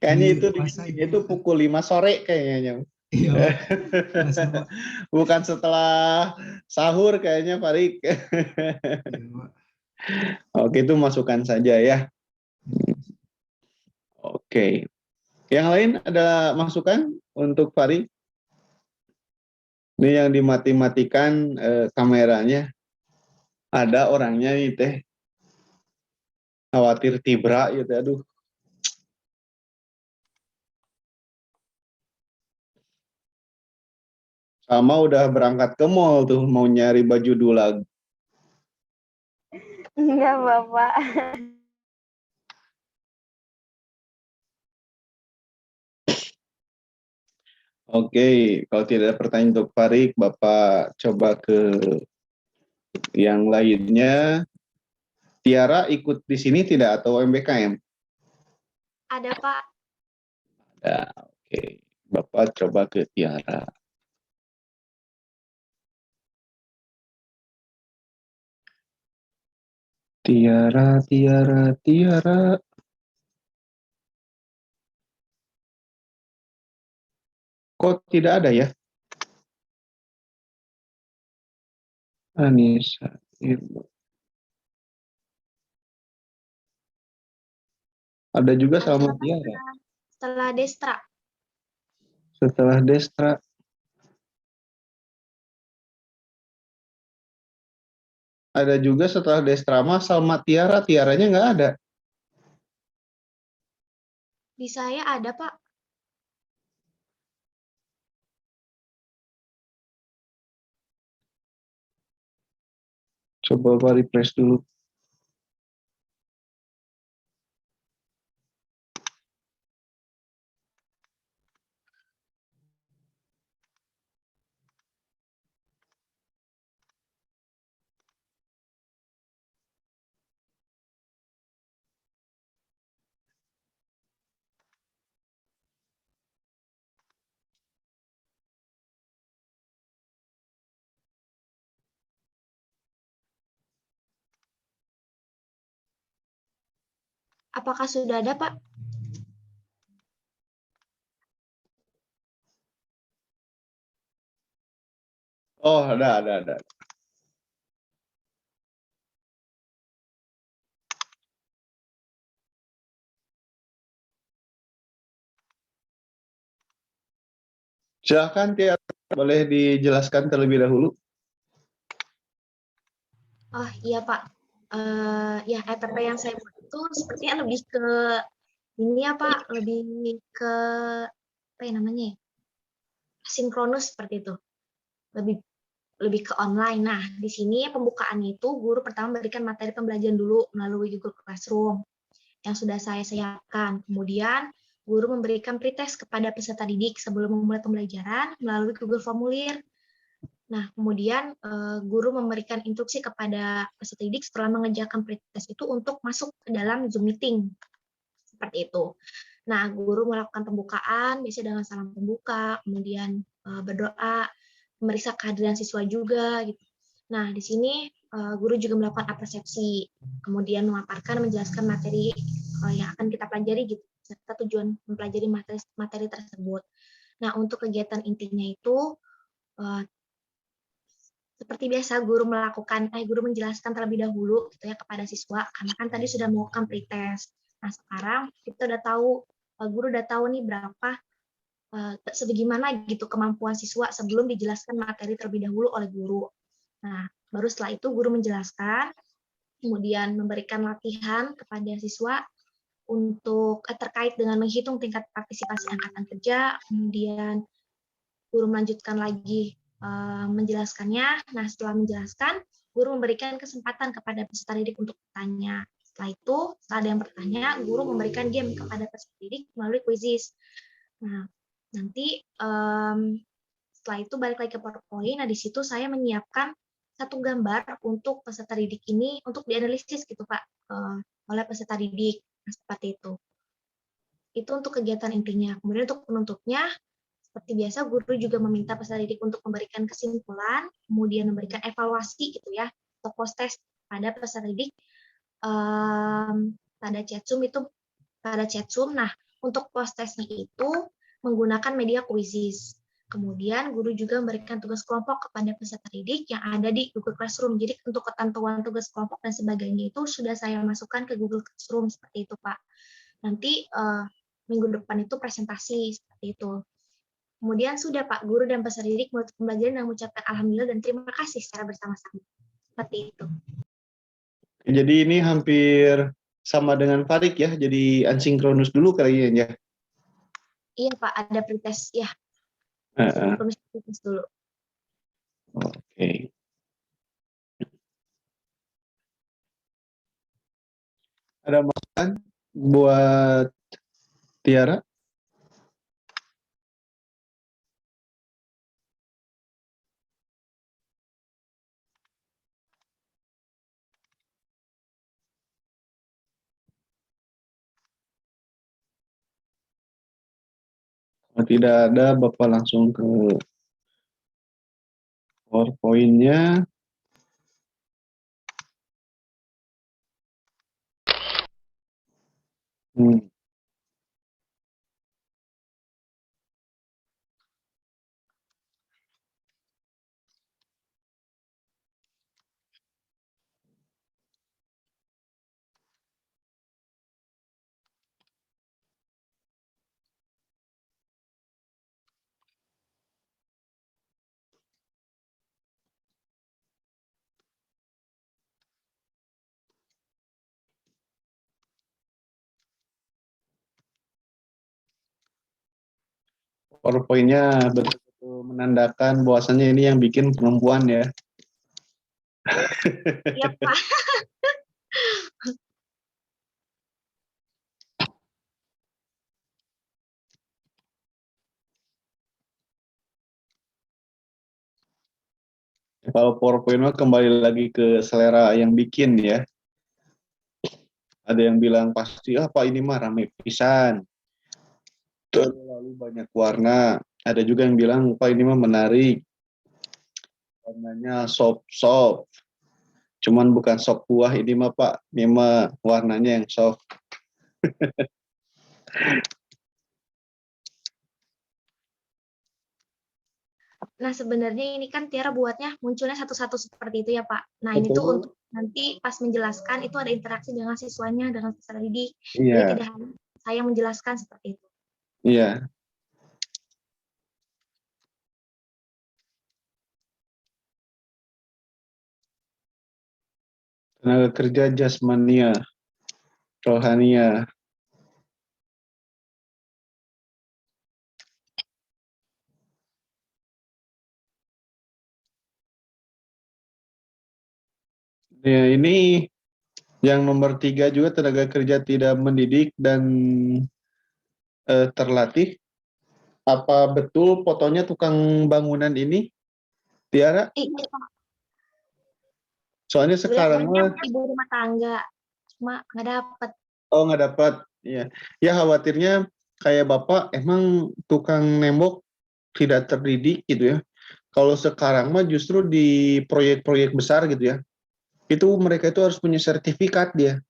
Kayaknya itu Puasa itu Pak. pukul 5 sore kayaknya. Iya Pak. Puasa Pak. Bukan setelah sahur kayaknya Farid. Iya Pak. Oke, itu masukan saja ya. Oke. Yang lain ada masukan untuk Farid? Ini yang dimati-matikan kameranya. Ada orangnya nih teh. Khawatir tibra gitu, aduh. Sama udah berangkat ke mall tuh, mau nyari baju dulag. Enggak, Bapak. Oke, kalau tidak ada pertanyaan untuk Farid, Bapak coba ke yang lainnya. Tiara ikut di sini tidak atau MBKM? Ada, Pak. Ada, oke. Bapak coba ke Tiara. Tiara, Tiara, Tiara. Kok tidak ada ya? Anissa. Ada juga sama Tiara. Setelah Destra. Setelah Destra. Ada juga setelah Destrama, Salma Tiara. Tiaranya nggak ada. Di saya ada, Pak. Coba Pak refresh dulu. Apakah sudah ada, Pak? Oh, ada. Silahkan Tiara, boleh dijelaskan terlebih dahulu. Oh, iya, Pak. Ya, EPP yang saya buat itu sepertinya lebih ke ini ya, Pak. Lebih ke apa ya namanya ya? Sinkronus seperti itu. Lebih ke online. Nah, di sini pembukaannya itu guru pertama memberikan materi pembelajaran dulu melalui Google Classroom yang sudah saya siapkan. Kemudian guru memberikan pretest kepada peserta didik sebelum memulai pembelajaran melalui Google Formulir. Nah, kemudian guru memberikan instruksi kepada peserta didik setelah mengerjakan pretest itu untuk masuk ke dalam Zoom meeting. Seperti itu. Nah, guru melakukan pembukaan, biasanya dengan salam pembuka, kemudian berdoa, memeriksa kehadiran siswa juga. Gitu. Nah, di sini guru juga melakukan apresiasi, kemudian memaparkan, menjelaskan materi yang akan kita pelajari, gitu, serta tujuan mempelajari materi tersebut. Nah, untuk kegiatan intinya itu, seperti biasa guru menjelaskan terlebih dahulu gitu ya kepada siswa, karena kan tadi sudah melakukan pretest. Nah, sekarang kita udah tahu, guru udah tahu nih berapa sebagaimana gitu kemampuan siswa sebelum dijelaskan materi terlebih dahulu oleh guru. Nah, baru setelah itu guru menjelaskan, kemudian memberikan latihan kepada siswa untuk terkait dengan menghitung tingkat partisipasi angkatan kerja, kemudian guru melanjutkan lagi menjelaskannya. Nah, setelah menjelaskan, guru memberikan kesempatan kepada peserta didik untuk bertanya. Setelah itu, setelah ada yang bertanya, guru memberikan game kepada peserta didik melalui quizzes. Nah, nanti setelah itu balik lagi ke PowerPoint. Nah, di situ saya menyiapkan satu gambar untuk peserta didik ini untuk dianalisis gitu, Pak, oleh peserta didik. Nah, seperti itu. Itu untuk kegiatan intinya. Kemudian untuk penutupnya, seperti biasa, guru juga meminta peserta didik untuk memberikan kesimpulan, kemudian memberikan evaluasi gitu ya, atau post test pada peserta didik pada chat Zoom. Nah, untuk post testnya itu menggunakan media quizzes. Kemudian guru juga memberikan tugas kelompok kepada peserta didik yang ada di Google Classroom. Jadi untuk ketentuan tugas kelompok dan sebagainya itu sudah saya masukkan ke Google Classroom seperti itu, Pak. Nanti minggu depan itu presentasi seperti itu. Kemudian sudah Pak, guru dan peserta didik menutup pembelajaran dan mengucapkan alhamdulillah dan terima kasih secara bersama-sama. Seperti itu. Jadi ini hampir sama dengan Farik ya, jadi asinkronus dulu kali ya. Iya Pak, ada pretest ya. Pretest dulu. Oke. Ada masukan buat Tiara? Kalau tidak ada, Bapak langsung ke PowerPoint-nya. PowerPoint-nya betul-betul menandakan bahwasannya ini yang bikin perempuan ya. Iya Pak. Kalau PowerPoint kembali lagi ke selera yang bikin ya. Ada yang bilang pasti apa ini mah rame pisan. Lalu banyak warna. Ada juga yang bilang apa ini mah menarik. Warnanya soft. Cuman bukan soft buah ini mah Pak. Ini mah warnanya yang soft. Nah, sebenarnya ini kan Tiara buatnya munculnya satu-satu seperti itu ya, Pak. Nah, ini tuh untuk nanti pas menjelaskan itu ada interaksi dengan siswanya, dengan peserta didik. Iya. Jadi tidak hanya saya menjelaskan seperti itu. Iya. Tenaga kerja jasmania, rohania. Ya, ini yang nomor 3 juga tenaga kerja tidak mendidik dan terlatih. Apa betul fotonya tukang bangunan ini, Tiara? Iya, Pak. Soalnya sekarang Kelihatannya mah, ibu rumah tangga, cuma nggak dapet. oh nggak dapat. Ya, ya khawatirnya kayak Bapak emang tukang nembok tidak terdidik gitu ya. Kalau sekarang mah justru di proyek-proyek besar gitu ya, itu mereka itu harus punya sertifikat dia.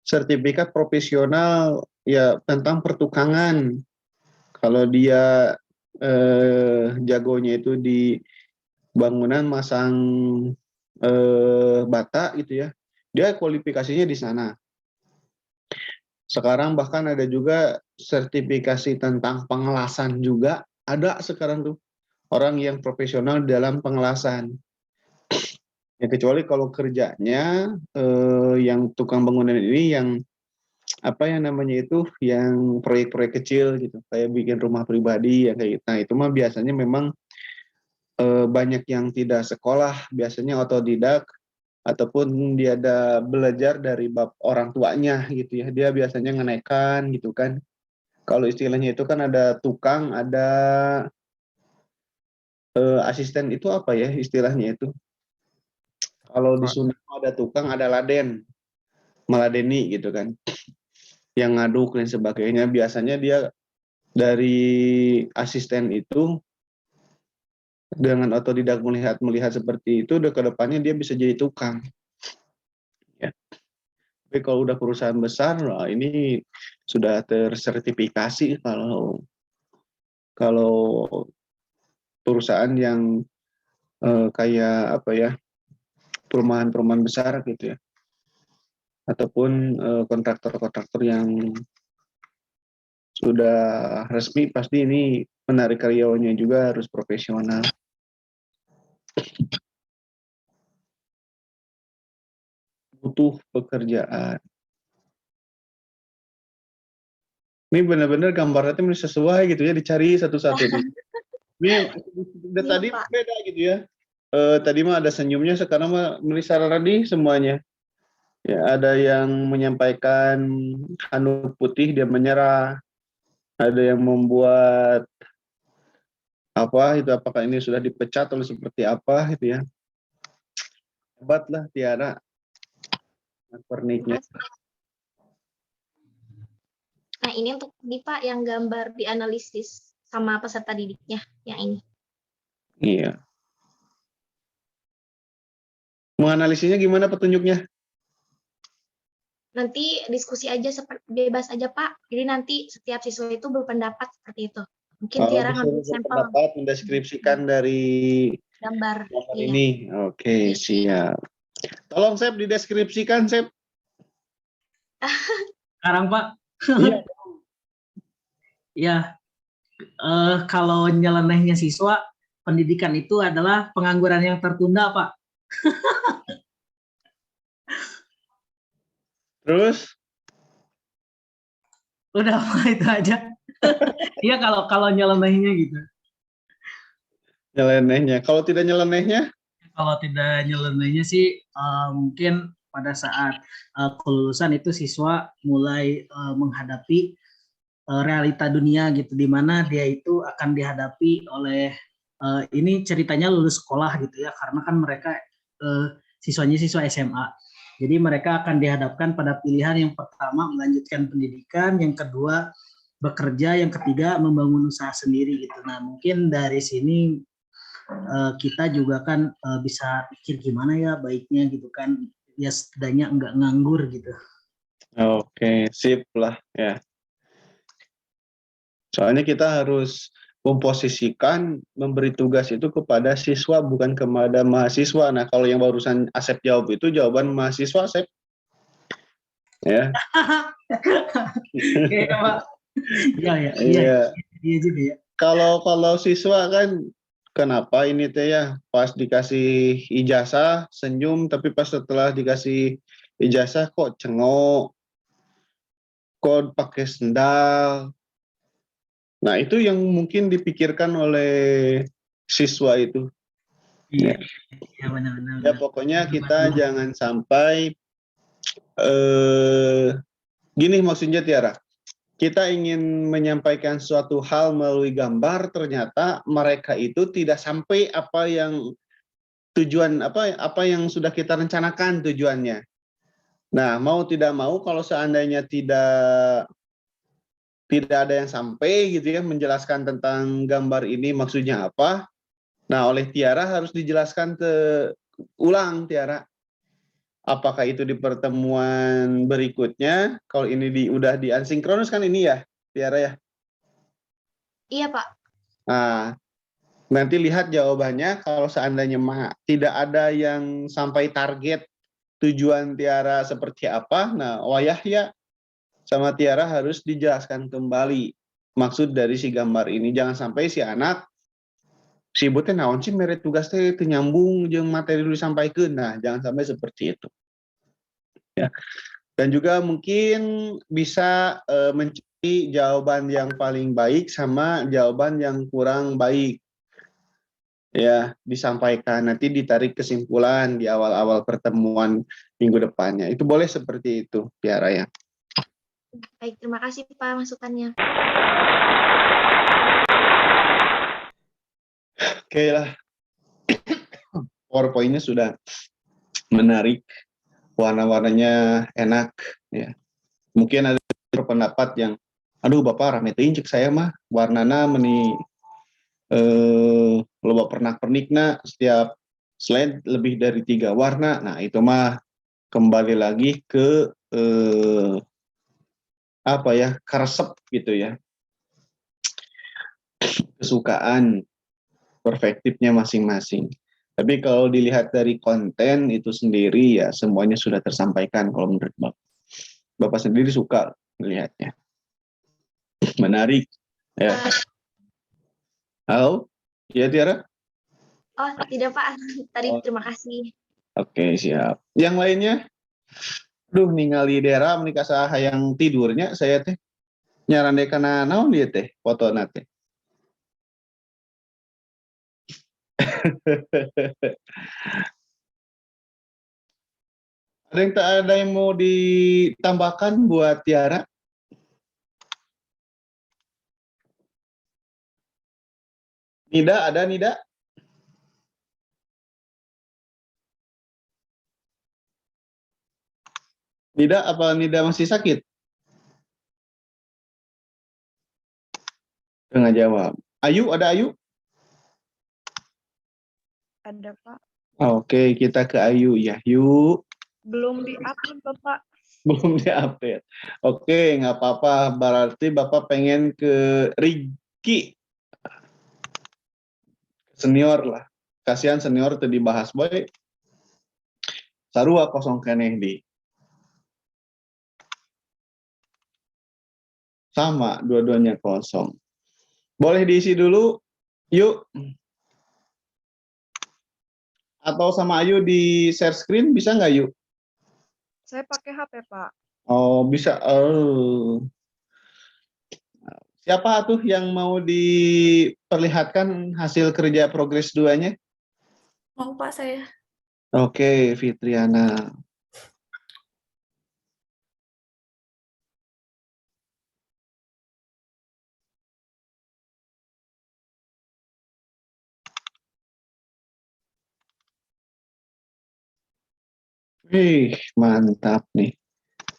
Sertifikat profesional ya tentang pertukangan. Kalau dia jagonya itu di bangunan masang bata gitu ya, dia kualifikasinya di sana. Sekarang bahkan ada juga sertifikasi tentang pengelasan juga ada sekarang tuh orang yang profesional dalam pengelasan. Ya kecuali kalau kerjanya yang tukang bangunan ini yang apa yang namanya itu yang proyek-proyek kecil gitu kayak bikin rumah pribadi yang kayak gitu. Nah itu mah biasanya memang banyak yang tidak sekolah, biasanya otodidak ataupun dia ada belajar dari orang tuanya gitu ya. Dia biasanya ngenekan gitu kan. Kalau istilahnya itu kan ada tukang, ada asisten itu apa ya istilahnya itu. Kalau di Sunda ada tukang, ada laden, meladeni gitu kan. Yang ngaduk dan sebagainya. Biasanya dia dari asisten itu dengan otodidak melihat seperti itu, udah ke depannya dia bisa jadi tukang. Ya. Tapi kalau udah perusahaan besar, nah ini sudah tersertifikasi kalau perusahaan yang kayak apa ya perumahan-perumahan besar gitu ya, ataupun kontraktor-kontraktor yang sudah resmi pasti ini menarik karyawannya juga harus profesional. Butuh pekerjaan. Ini benar-benar gambarnya itu sesuai gitu ya, dicari satu-satu nih. Ini Iya, tadi Pak. beda gitu ya. Tadi mah ada senyumnya, sekarang mah Melisa Radi semuanya. Ya, ada yang menyampaikan handuk putih dia menyerah. Ada yang membuat apa itu, apakah ini sudah dipecat atau seperti apa gitu ya. Hebatlah Tiara perniknya. Nah, ini untuk di Pak yang gambar dianalisis sama peserta didiknya yang ini. Iya. Menganalisinya gimana petunjuknya? Nanti diskusi aja bebas aja Pak. Jadi nanti setiap siswa itu berpendapat seperti itu. Mungkin Tiara ngambil sampel Berpendapat mendeskripsikan dari gambar. Iya. ini. Oke, siap. Tolong Sep dideskripsikan Sep. Sekarang Pak, Iya. ya kalau nyelenehnya siswa, pendidikan itu adalah pengangguran yang tertunda Pak. Terus? Udah Pak, itu aja. Iya kalau nyelenehnya gitu. Nyelenehnya. Kalau tidak nyelenehnya? Kalau tidak nyelenehnya sih mungkin pada saat kelulusan itu siswa mulai menghadapi realita dunia gitu, di mana dia itu akan dihadapi oleh ini ceritanya lulus sekolah gitu ya, karena kan mereka siswanya siswa SMA. Jadi mereka akan dihadapkan pada pilihan yang pertama melanjutkan pendidikan, yang kedua bekerja, yang ketiga membangun usaha sendiri gitu. Nah mungkin dari sini kita juga kan bisa pikir gimana ya baiknya gitu kan, ya setidaknya nggak nganggur gitu. Oke, sip lah ya. Soalnya kita harus memposisikan memberi tugas itu kepada siswa bukan kepada mahasiswa. Nah kalau yang barusan Asep jawab itu jawaban mahasiswa Asep. Ya. Iya Pak. Iya juga ya. Kalau siswa kan kenapa ini teh ya pas dikasih ijazah senyum tapi pas setelah dikasih ijazah kok cengok, kok pakai sendal. Nah itu yang mungkin dipikirkan oleh siswa itu. Iya benar-benar. Ya pokoknya kita jangan sampai gini maksudnya Tiara. kita ingin menyampaikan suatu hal melalui gambar, ternyata mereka itu tidak sampai apa yang tujuan apa yang sudah kita rencanakan tujuannya. Nah, mau tidak mau kalau seandainya tidak ada yang sampai gitu ya menjelaskan tentang gambar ini maksudnya apa. Nah, oleh Tiara harus dijelaskan ulang Tiara. Apakah itu di pertemuan berikutnya? Kalau ini udah di asinkronus kan ini ya, Tiara ya? Iya, Pak. Nah, nanti lihat jawabannya kalau seandainya tidak ada yang sampai target tujuan Tiara seperti apa. Nah, Wayahya sama Tiara harus dijelaskan kembali maksud dari si gambar ini. Jangan sampai si anak sibuknya naon sih mere tugas teh nyambung jeung materi dulu disampaikan. Nah, jangan sampai seperti itu. Ya. Dan juga mungkin bisa mencari jawaban yang paling baik sama jawaban yang kurang baik. Ya, disampaikan nanti ditarik kesimpulan di awal-awal pertemuan minggu depannya. Itu boleh seperti itu, Tiara ya. Baik, terima kasih Pak masukannya. Oke lah. PowerPoint-nya sudah menarik, warna-warnanya enak ya. Mungkin ada pendapat yang aduh Bapak rame teuing cek saya mah warnana meni loba pernak-pernikna setiap slide lebih dari 3 warna. Nah, itu mah kembali lagi ke apa ya? Karesep gitu ya. Kesukaan perspektifnya masing-masing. Tapi kalau dilihat dari konten itu sendiri ya semuanya sudah tersampaikan kalau menurut Bapak. Bapak sendiri suka melihatnya. Menarik. Ya. Halo? Ya Tiara? Oh, tidak Pak. Tadi terima kasih. Oke, siap. Yang lainnya? Duh, ningali Dera menikah saha yang tidurnya saya teh. Nyaran deh kana naon dia teh foto nate. Ada yang mau ditambahkan buat Tiara? Nida, ada Nida? Nida, apa Nida masih sakit? Nggak jawab. Ayu, ada Ayu? Ada Pak. Oke, kita ke Ayu ya. Yuk. Belum di-upload Bapak. Belum di-update. Oke, nggak apa-apa. Berarti Bapak pengen ke Riki. Senior lah. Kasihan senior tuh dibahas boy. Sarua kosong keneh di. Sama, dua-duanya kosong. Boleh diisi dulu, yuk. Atau sama Ayu di share screen, bisa nggak yuk? Saya pakai HP, Pak. Oh, bisa. Siapa tuh yang mau diperlihatkan hasil kerja progres 2-nya? Mau Pak saya. Oke, Fitriana. Mantap nih.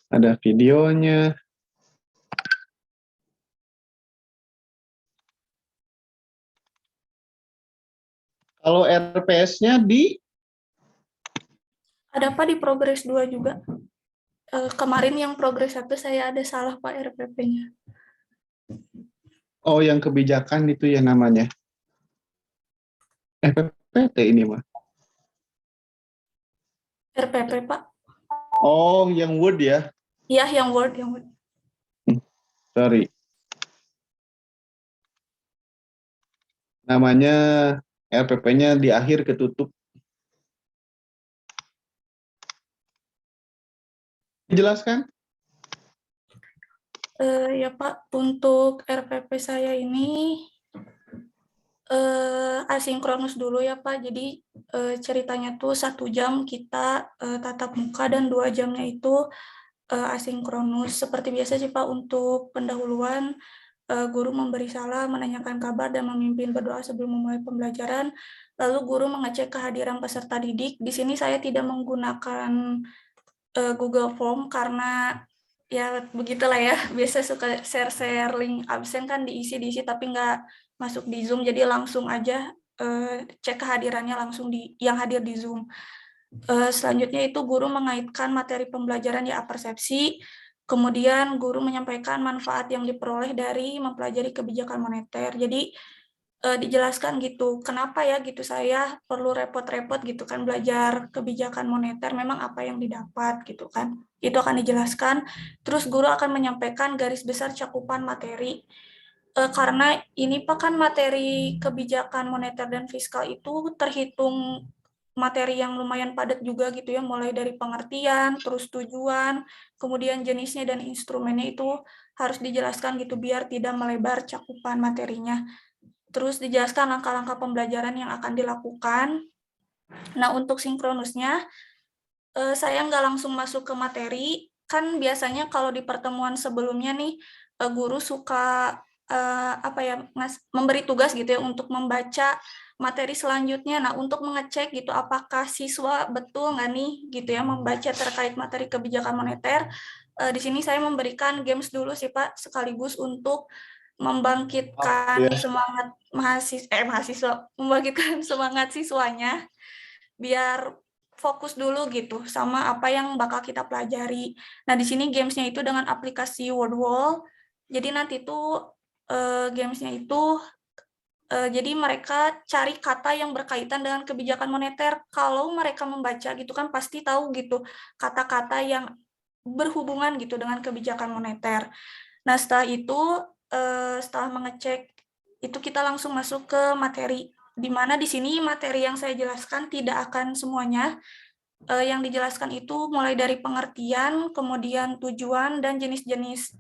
Ada videonya. Kalau RPS-nya di? Ada Pak di progres 2 juga. Kemarin yang progres 1 saya ada salah Pak RPP-nya. Oh, yang kebijakan itu ya namanya. PPT ini mah. RPP Pak. Oh, yang Word ya? Iya, yang Word. Sorry. Namanya RPP-nya di akhir ketutup. Dijelaskan? Ya Pak, untuk RPP saya ini asinkronus dulu ya Pak. Jadi ceritanya tuh 1 jam kita tatap muka dan 2 jamnya itu asinkronus. Seperti biasa sih Pak, untuk pendahuluan guru memberi salam, menanyakan kabar, dan memimpin berdoa sebelum memulai pembelajaran. Lalu guru mengecek kehadiran peserta didik. Di sini saya tidak menggunakan Google Form karena ya begitulah ya, biasa suka share-share link absen kan diisi tapi nggak masuk di Zoom, jadi langsung aja cek kehadirannya langsung yang hadir di Zoom. Selanjutnya itu guru mengaitkan materi pembelajaran ya persepsi, kemudian guru menyampaikan manfaat yang diperoleh dari mempelajari kebijakan moneter. Jadi dijelaskan gitu, kenapa ya gitu saya perlu repot-repot gitu kan belajar kebijakan moneter, memang apa yang didapat gitu kan. Itu akan dijelaskan, terus guru akan menyampaikan garis besar cakupan materi. Karena ini Pak kan materi kebijakan moneter dan fiskal itu terhitung materi yang lumayan padat juga gitu ya, mulai dari pengertian, terus tujuan, kemudian jenisnya dan instrumennya itu harus dijelaskan gitu biar tidak melebar cakupan materinya. Terus dijelaskan langkah-langkah pembelajaran yang akan dilakukan. Nah, untuk sinkronusnya, saya nggak langsung masuk ke materi, kan biasanya kalau di pertemuan sebelumnya nih, guru suka memberi tugas gitu ya untuk membaca materi selanjutnya. Nah, untuk mengecek gitu apakah siswa betul nggak nih gitu ya membaca terkait materi kebijakan moneter, di sini saya memberikan games dulu sih Pak, sekaligus untuk membangkitkan semangat mahasiswa, membangkitkan semangat siswanya biar fokus dulu gitu sama apa yang bakal kita pelajari. Nah, di sini gamesnya itu dengan aplikasi Wordwall. Jadi nanti tuh gamesnya itu jadi mereka cari kata yang berkaitan dengan kebijakan moneter. Kalau mereka membaca gitu kan pasti tahu gitu kata-kata yang berhubungan gitu dengan kebijakan moneter. Nah, setelah itu setelah mengecek itu kita langsung masuk ke materi, di mana di sini materi yang saya jelaskan tidak akan semuanya. Yang dijelaskan itu mulai dari pengertian, kemudian tujuan, dan jenis-jenis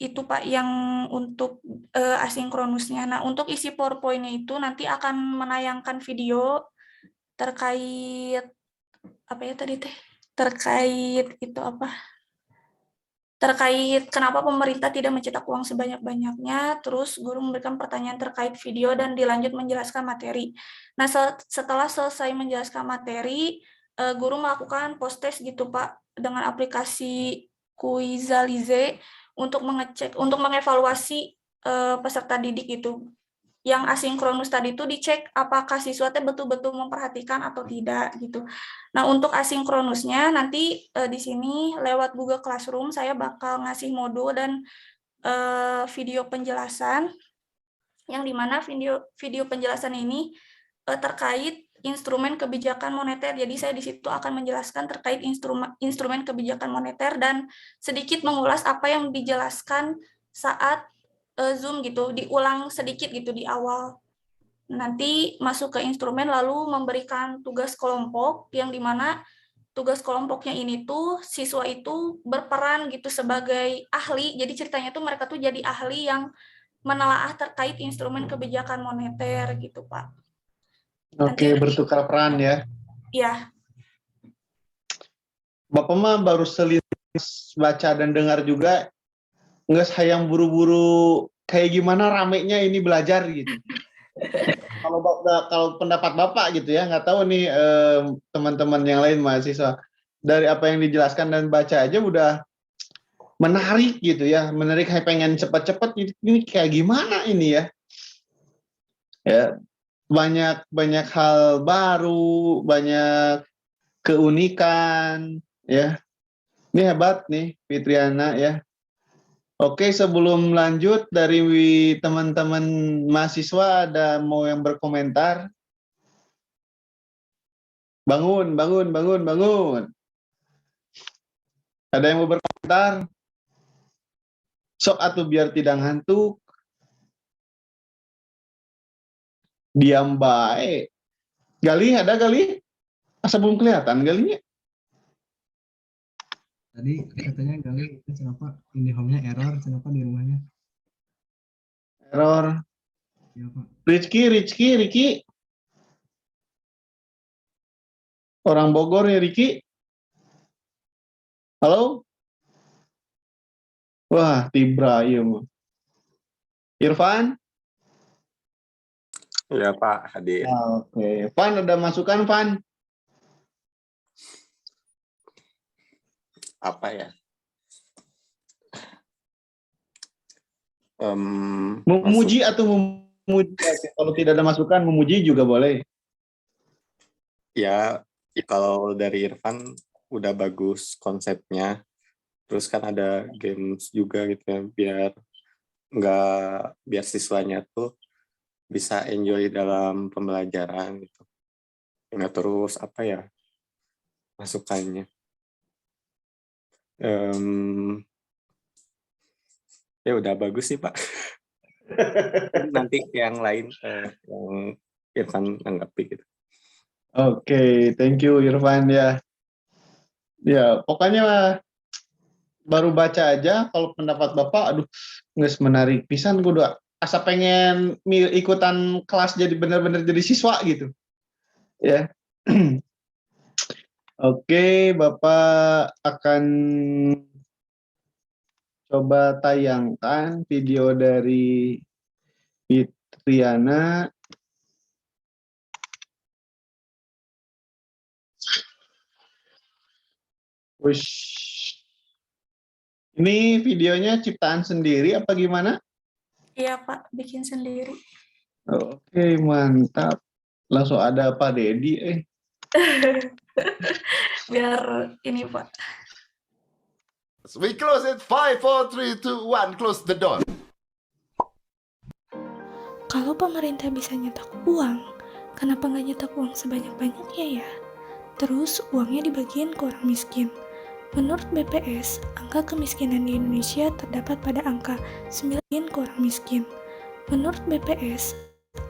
itu Pak yang untuk asinkronusnya. Nah, untuk isi PowerPoint-nya itu nanti akan menayangkan video terkait apa ya tadi teh? Terkait itu apa? Terkait kenapa pemerintah tidak mencetak uang sebanyak-banyaknya, terus guru memberikan pertanyaan terkait video dan dilanjut menjelaskan materi. Nah, setelah selesai menjelaskan materi, guru melakukan post-test gitu Pak, dengan aplikasi Quizalize untuk mengecek, untuk mengevaluasi peserta didik itu. Yang asinkronus tadi itu dicek apakah siswa betul-betul memperhatikan atau tidak gitu. Nah, untuk asinkronusnya nanti di sini lewat Google Classroom saya bakal ngasih modul dan video penjelasan yang dimana video penjelasan ini terkait instrumen kebijakan moneter. Jadi saya di situ akan menjelaskan terkait instrumen kebijakan moneter dan sedikit mengulas apa yang dijelaskan saat Zoom gitu, diulang sedikit gitu di awal. Nanti masuk ke instrumen lalu memberikan tugas kelompok yang dimana tugas kelompoknya ini tuh siswa itu berperan gitu sebagai ahli. Jadi ceritanya tuh mereka tuh jadi ahli yang menelaah terkait instrumen kebijakan moneter gitu Pak. Oke, bertukar peran ya. Iya. Bapak mah baru selintas baca dan dengar juga, nggak sayang buru-buru kayak gimana ramenya ini belajar gitu. Kalau pendapat Bapak gitu ya, nggak tahu nih teman-teman yang lain mahasiswa, dari apa yang dijelaskan dan baca aja udah menarik gitu ya, menarik, kayak pengen cepat-cepat ini kayak gimana ini ya. Ya, banyak hal baru, banyak keunikan ya. Ini hebat nih Fitriana ya. Oke, sebelum lanjut dari teman-teman mahasiswa ada mau yang berkomentar? Bangun. Ada yang mau berkomentar? Sok atuh biar tidak ngantuk. Diam baik. Gali, ada Gali? Asa belum kelihatan Galinya? Tadi katanya Gali kenapa IndiHome-nya error, kenapa di rumahnya? Error. Ya, Pak. Riki. Orang Bogor ya Riki. Halo? Wah, Ibrahim. Irfan? Iya Pak, hadir. Oke. Van, ada masukan, Van? Apa ya? Memuji atau memuji? Kalau tidak ada masukan, memuji juga boleh. Ya, kalau dari Irfan udah bagus konsepnya. Terus kan ada games juga gitu ya, biar siswanya tuh bisa enjoy dalam pembelajaran gitu. Nah, terus apa ya masukannya? Ya udah bagus sih Pak. Nanti yang lain yang Irfan anggapi gitu. Oke, thank you Irfan ya. Ya, pokoknya baru baca aja kalau pendapat Bapak, aduh, nggak menarik pisan gue udah asa pengen ikutan kelas jadi benar-benar jadi siswa gitu. Ya. Oke, Bapak akan coba tayangkan video dari Fitriana. Wish. Ini videonya ciptaan sendiri apa gimana? Iya Pak, bikin sendiri. Oke, mantap. Langsung ada Pak Dedi. Biar ini Pak. We close it. 5, 4, 3, 2, 1. Close the door. Kalau pemerintah bisa nyetak uang, kenapa nggak nyetak uang sebanyak-banyaknya ya? Terus uangnya dibagiin ke orang miskin. Menurut BPS, angka kemiskinan di Indonesia terdapat pada angka 9 ke orang miskin. Menurut BPS,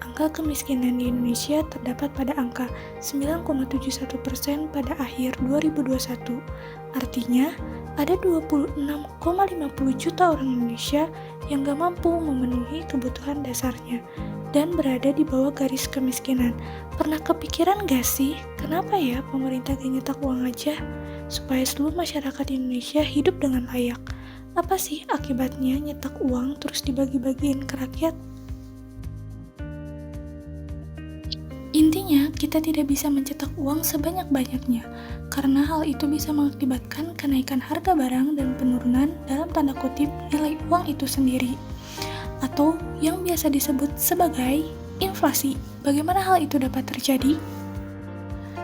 angka kemiskinan di Indonesia terdapat pada angka 9,71% pada akhir 2021. Artinya, ada 26,50 juta orang Indonesia yang gak mampu memenuhi kebutuhan dasarnya dan berada di bawah garis kemiskinan. Pernah kepikiran gak sih, kenapa ya pemerintah gak nyetak uang aja? Supaya seluruh masyarakat Indonesia hidup dengan layak. Apa sih akibatnya nyetak uang terus dibagi-bagiin ke rakyat? Intinya, kita tidak bisa mencetak uang sebanyak-banyaknya, karena hal itu bisa mengakibatkan kenaikan harga barang dan penurunan dalam tanda kutip nilai uang itu sendiri, atau yang biasa disebut sebagai inflasi. Bagaimana hal itu dapat terjadi?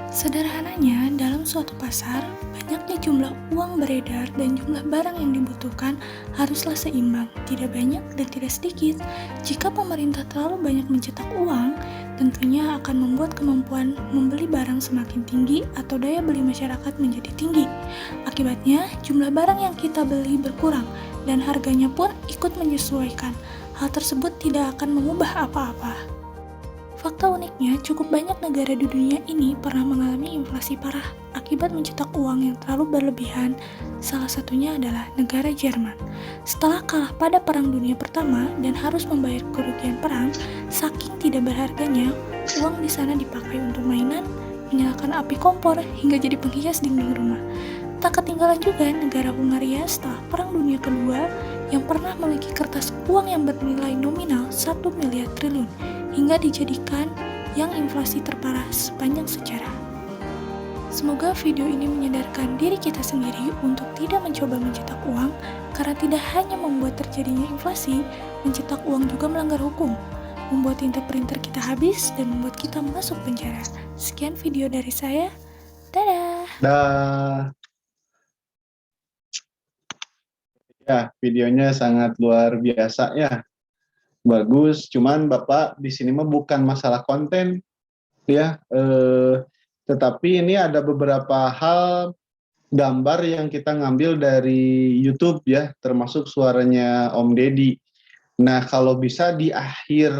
Sederhananya, dalam suatu pasar, banyaknya jumlah uang beredar dan jumlah barang yang dibutuhkan haruslah seimbang, tidak banyak dan tidak sedikit. Jika pemerintah terlalu banyak mencetak uang, tentunya akan membuat kemampuan membeli barang semakin tinggi atau daya beli masyarakat menjadi tinggi. Akibatnya, jumlah barang yang kita beli berkurang dan harganya pun ikut menyesuaikan. Hal tersebut tidak akan mengubah apa-apa. Fakta uniknya, cukup banyak negara di dunia ini pernah mengalami inflasi parah akibat mencetak uang yang terlalu berlebihan. Salah satunya adalah negara Jerman. Setelah kalah pada Perang Dunia Pertama dan harus membayar kerugian perang, saking tidak berharganya, uang di sana dipakai untuk mainan, menyalakan api kompor, hingga jadi penghias dinding rumah. Tak ketinggalan juga negara Hungaria setelah Perang Dunia Kedua yang pernah memiliki kertas uang yang bernilai nominal 1 miliar triliun hingga dijadikan yang inflasi terparah sepanjang sejarah. Semoga video ini menyadarkan diri kita sendiri untuk tidak mencoba mencetak uang, karena tidak hanya membuat terjadinya inflasi, mencetak uang juga melanggar hukum, membuat tinta printer kita habis, dan membuat kita masuk penjara. Sekian video dari saya. Dadah! Dah. Ya, videonya sangat luar biasa ya. Bagus, cuman Bapak di sini mah bukan masalah konten ya, tetapi ini ada beberapa hal gambar yang kita ngambil dari YouTube ya, termasuk suaranya Om Deddy. Nah, kalau bisa di akhir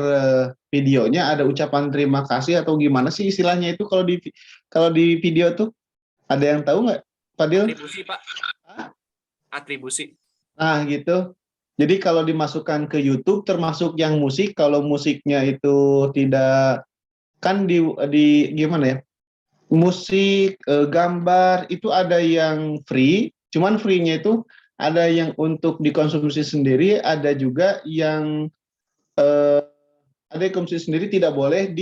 videonya ada ucapan terima kasih atau gimana sih istilahnya itu kalau di video tuh, ada yang tahu nggak, Fadil? Atribusi Pak. Atribusi. Nah gitu. Jadi kalau dimasukkan ke YouTube termasuk yang musik, kalau musiknya itu tidak kan di gimana ya? Musik, gambar itu ada yang free, Cuman free-nya itu ada yang untuk dikonsumsi sendiri, ada juga yang ada yang konsumsi sendiri tidak boleh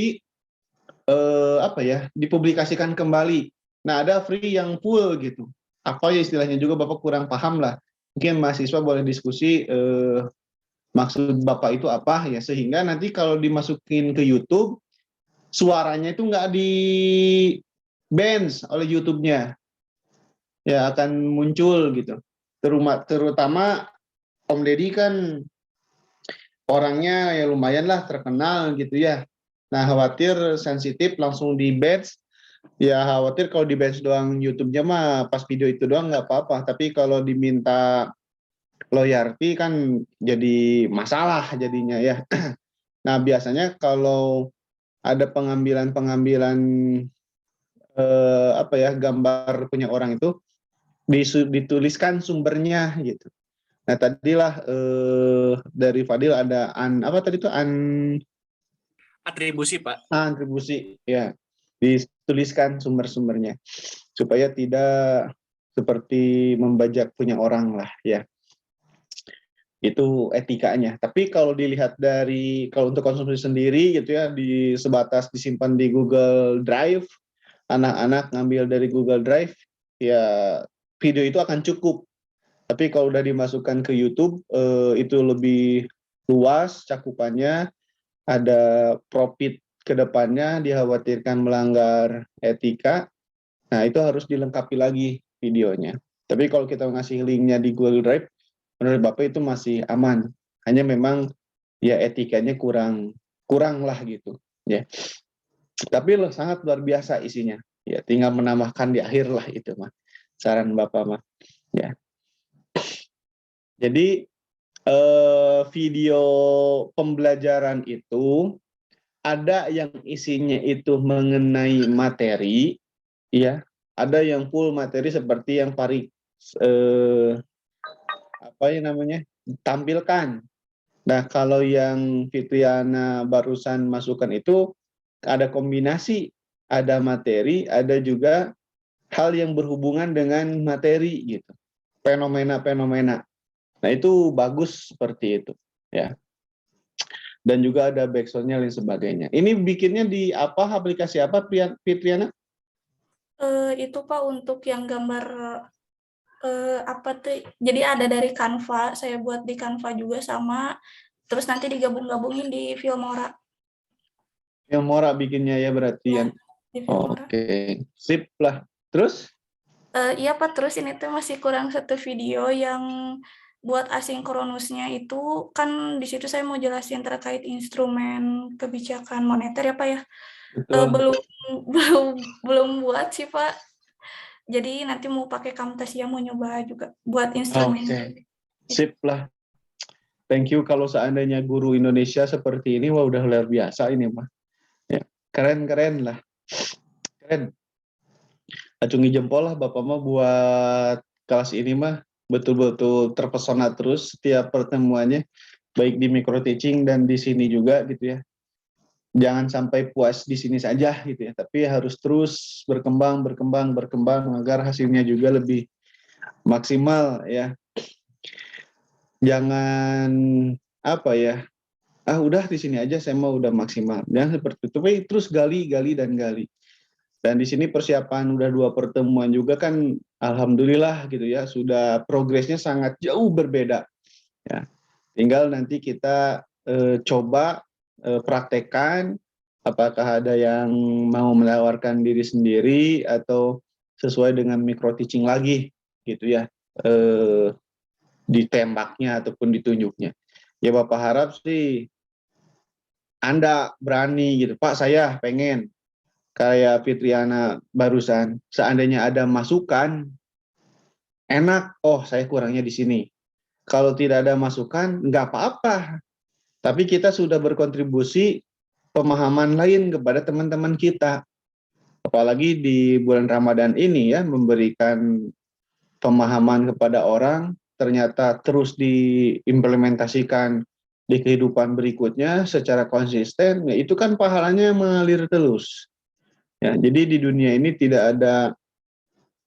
dipublikasikan kembali. Nah, ada free yang full gitu. Apa ya istilahnya juga Bapak kurang paham lah. Mungkin mahasiswa boleh diskusi maksud Bapak itu apa ya, sehingga nanti kalau dimasukin ke YouTube suaranya itu nggak di bans oleh YouTube-nya. Ya akan muncul gitu. Terutama Om Deddy kan orangnya ya lumayan lah terkenal gitu ya. Nah, khawatir sensitif langsung di bans. Ya khawatir kalau di bans doang YouTube-nya mah pas video itu doang nggak apa-apa. Tapi kalau diminta loyalty kan jadi masalah jadinya ya. Nah, biasanya kalau ada pengambilan gambar punya orang itu dituliskan sumbernya gitu. Nah, tadilah dari Fadil ada Atribusi, Pak. atribusi ya. Dituliskan sumber-sumbernya supaya tidak seperti membajak punya orang lah ya. Itu etikanya. Tapi kalau dilihat kalau untuk konsumsi sendiri gitu ya, sebatas disimpan di Google Drive, anak-anak ngambil dari Google Drive, ya video itu akan cukup. Tapi kalau udah dimasukkan ke YouTube, itu lebih luas cakupannya, ada profit ke depannya, dikhawatirkan melanggar etika. Nah, itu harus dilengkapi lagi videonya. Tapi kalau kita ngasih linknya di Google Drive, menurut Bapak itu masih aman. Hanya memang ya etikanya kurang lah gitu ya. Tapi sangat luar biasa isinya. Ya, tinggal menambahkan di akhir lah itu mah. Saran Bapak mah. Ya. Jadi video pembelajaran itu ada yang isinya itu mengenai materi, ya. Ada yang full materi seperti yang tampilkan. Nah, kalau yang Fitriana barusan masukkan itu ada kombinasi, ada materi, ada juga hal yang berhubungan dengan materi gitu. Fenomena-fenomena. Nah, itu bagus seperti itu, ya. Dan juga ada backsound-nya dan sebagainya. Ini bikinnya di aplikasi apa, Fitriana? Itu Pak untuk yang gambar jadi ada dari Canva, saya buat di Canva juga sama, terus nanti digabung-gabungin di Filmora. Filmora bikinnya ya berarti ya. Di Filmora. Oke, sip lah. Terus? Iya Pak, terus ini tuh masih kurang satu video yang buat asinkronusnya itu kan di situ saya mau jelasin terkait instrumen kebijakan moneter ya Pak ya. Belum buat sih Pak. Jadi nanti mau pakai Camtasia mau nyoba juga buat instrumen. Oke, sip lah. Thank you kalau seandainya guru Indonesia seperti ini, wah udah luar biasa ini mah. Ya, keren lah. Keren. Acungi jempol lah Bapak mah buat kelas ini mah. Betul-betul terpesona terus setiap pertemuannya. Baik di micro teaching dan di sini juga gitu ya. Jangan sampai puas di sini saja gitu ya, tapi harus terus berkembang agar hasilnya juga lebih maksimal ya. Jangan udah di sini aja saya mau udah maksimal. Jangan seperti itu, tapi terus gali dan gali. Dan di sini persiapan udah 2 pertemuan juga kan, alhamdulillah gitu ya, sudah progresnya sangat jauh berbeda. Ya, tinggal nanti kita coba praktekkan, apakah ada yang mau menawarkan diri sendiri atau sesuai dengan micro teaching lagi gitu ya, ditembaknya ataupun ditunjuknya. Ya Bapak harap sih Anda berani gitu, Pak saya pengen kayak Fitriana barusan, seandainya ada masukan enak, oh saya kurangnya di sini. Kalau tidak ada masukan nggak apa-apa. Tapi kita sudah berkontribusi pemahaman lain kepada teman-teman kita. Apalagi di bulan Ramadan ini ya, memberikan pemahaman kepada orang, ternyata terus diimplementasikan di kehidupan berikutnya secara konsisten, ya itu kan pahalanya mengalir terus. Ya, jadi di dunia ini tidak ada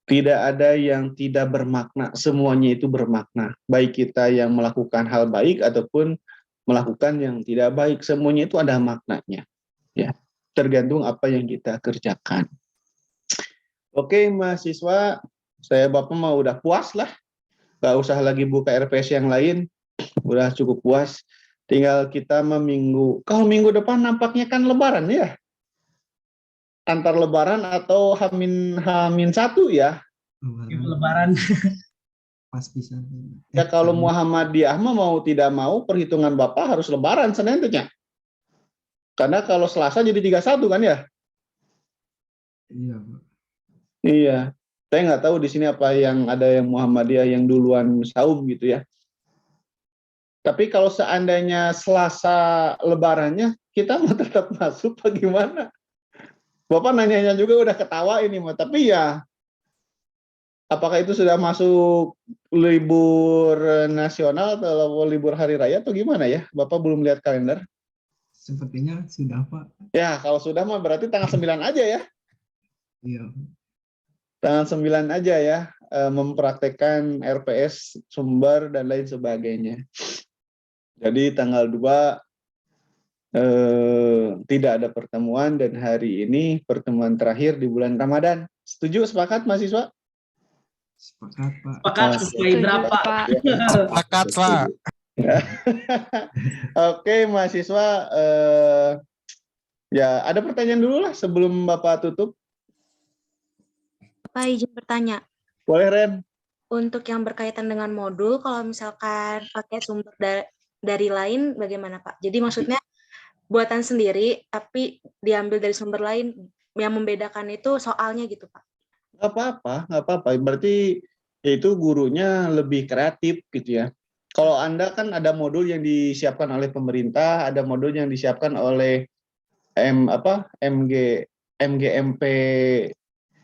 Tidak ada yang tidak bermakna, semuanya itu bermakna. Baik kita yang melakukan hal baik ataupun melakukan yang tidak baik, semuanya itu ada maknanya. Ya, tergantung apa yang kita kerjakan. Oke, mahasiswa, saya Bapak mau udah puas lah. Gak usah lagi buka RPS yang lain, udah cukup puas. Tinggal kita kalau minggu depan nampaknya kan lebaran ya. Antar lebaran atau Hamin 1 ya. Lebaran. Pas bisa. Ya kalau Muhammadiyah mau tidak mau perhitungan Bapak harus lebaran Senin tuh ya. Karena kalau Selasa jadi 31 kan ya? Iya, Pak. Iya. Saya nggak tahu di sini apa yang ada yang Muhammadiyah yang duluan saum gitu ya. Tapi kalau seandainya Selasa lebarannya, kita mau tetap masuk apa gimana? Bapak nanyanya juga udah ketawa ini, tapi ya apakah itu sudah masuk libur nasional atau libur hari raya atau gimana ya? Bapak belum lihat kalender. Sepertinya sudah, Pak. Ya, kalau sudah mah berarti tanggal 9 aja ya. Iya. Tanggal 9 aja ya, mempraktekkan RPS sumber dan lain sebagainya. Jadi tanggal 2 tidak ada pertemuan dan hari ini pertemuan terakhir di bulan Ramadan. Setuju, sepakat mahasiswa? Sepakat, Pak. Sepakat sesuai berapa? Sepakat, Pak. Oke, mahasiswa, ya ada pertanyaan dulu lah sebelum Bapak tutup. Pak, izin bertanya. Boleh, Ren. Untuk yang berkaitan dengan modul, kalau misalkan pakai sumber dari lain, bagaimana Pak? Jadi maksudnya buatan sendiri, tapi diambil dari sumber lain, yang membedakan itu soalnya gitu Pak? Nggak apa-apa. Berarti itu gurunya lebih kreatif gitu ya. Kalau Anda kan ada modul yang disiapkan oleh pemerintah, ada modul yang disiapkan oleh MGMP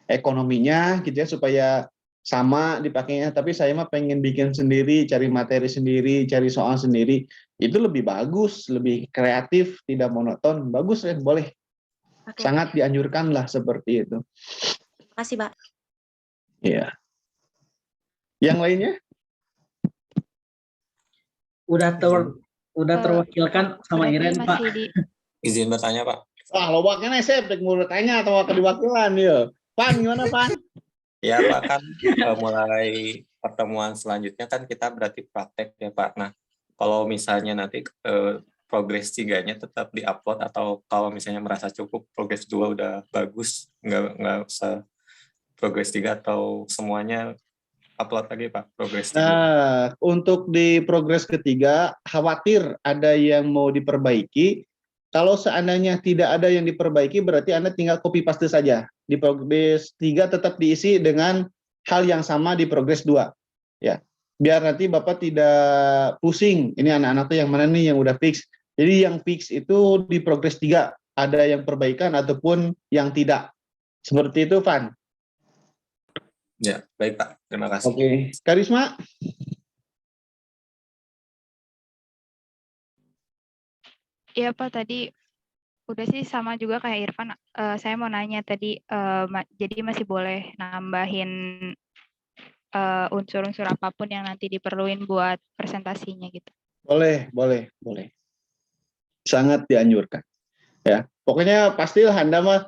ekonominya gitu ya, supaya sama dipakainya. Tapi saya mah pengen bikin sendiri, cari materi sendiri, cari soal sendiri. Itu lebih bagus, lebih kreatif, tidak monoton. Bagus ya, boleh. Oke. Sangat dianjurkan lah seperti itu. Terima kasih Pak. Iya. Yang lainnya? Udah terwakilkan sama Iren, Pak. Izin bertanya, Pak. Wah, lobaknya nih saya mau tanya atau diwakilan ya. Pan, gimana Pan? Ya Pak, kan mulai pertemuan selanjutnya kan kita berarti praktek ya Pak. Nah, kalau misalnya nanti progres 3-nya tetap diupload atau kalau misalnya merasa cukup progres 2 udah bagus, nggak usah progres 3 atau semuanya upload lagi Pak progres 3. Nah, untuk di progres ketiga khawatir ada yang mau diperbaiki. Kalau seandainya tidak ada yang diperbaiki, berarti Anda tinggal copy paste saja. Di progres 3 tetap diisi dengan hal yang sama di progres 2. Ya. Biar nanti Bapak tidak pusing. Ini anak-anak tuh yang mana nih yang udah fix. Jadi yang fix itu di progres 3. Ada yang perbaikan ataupun yang tidak. Seperti itu, Van. Ya, baik Pak. Terima kasih. Oke. Karisma? Iya Pak, tadi udah sih sama juga kayak Irfan. Saya mau nanya tadi, jadi masih boleh nambahin unsur-unsur apapun yang nanti diperluin buat presentasinya gitu. Boleh. Sangat dianjurkan. Ya, pokoknya pastilah Anda mah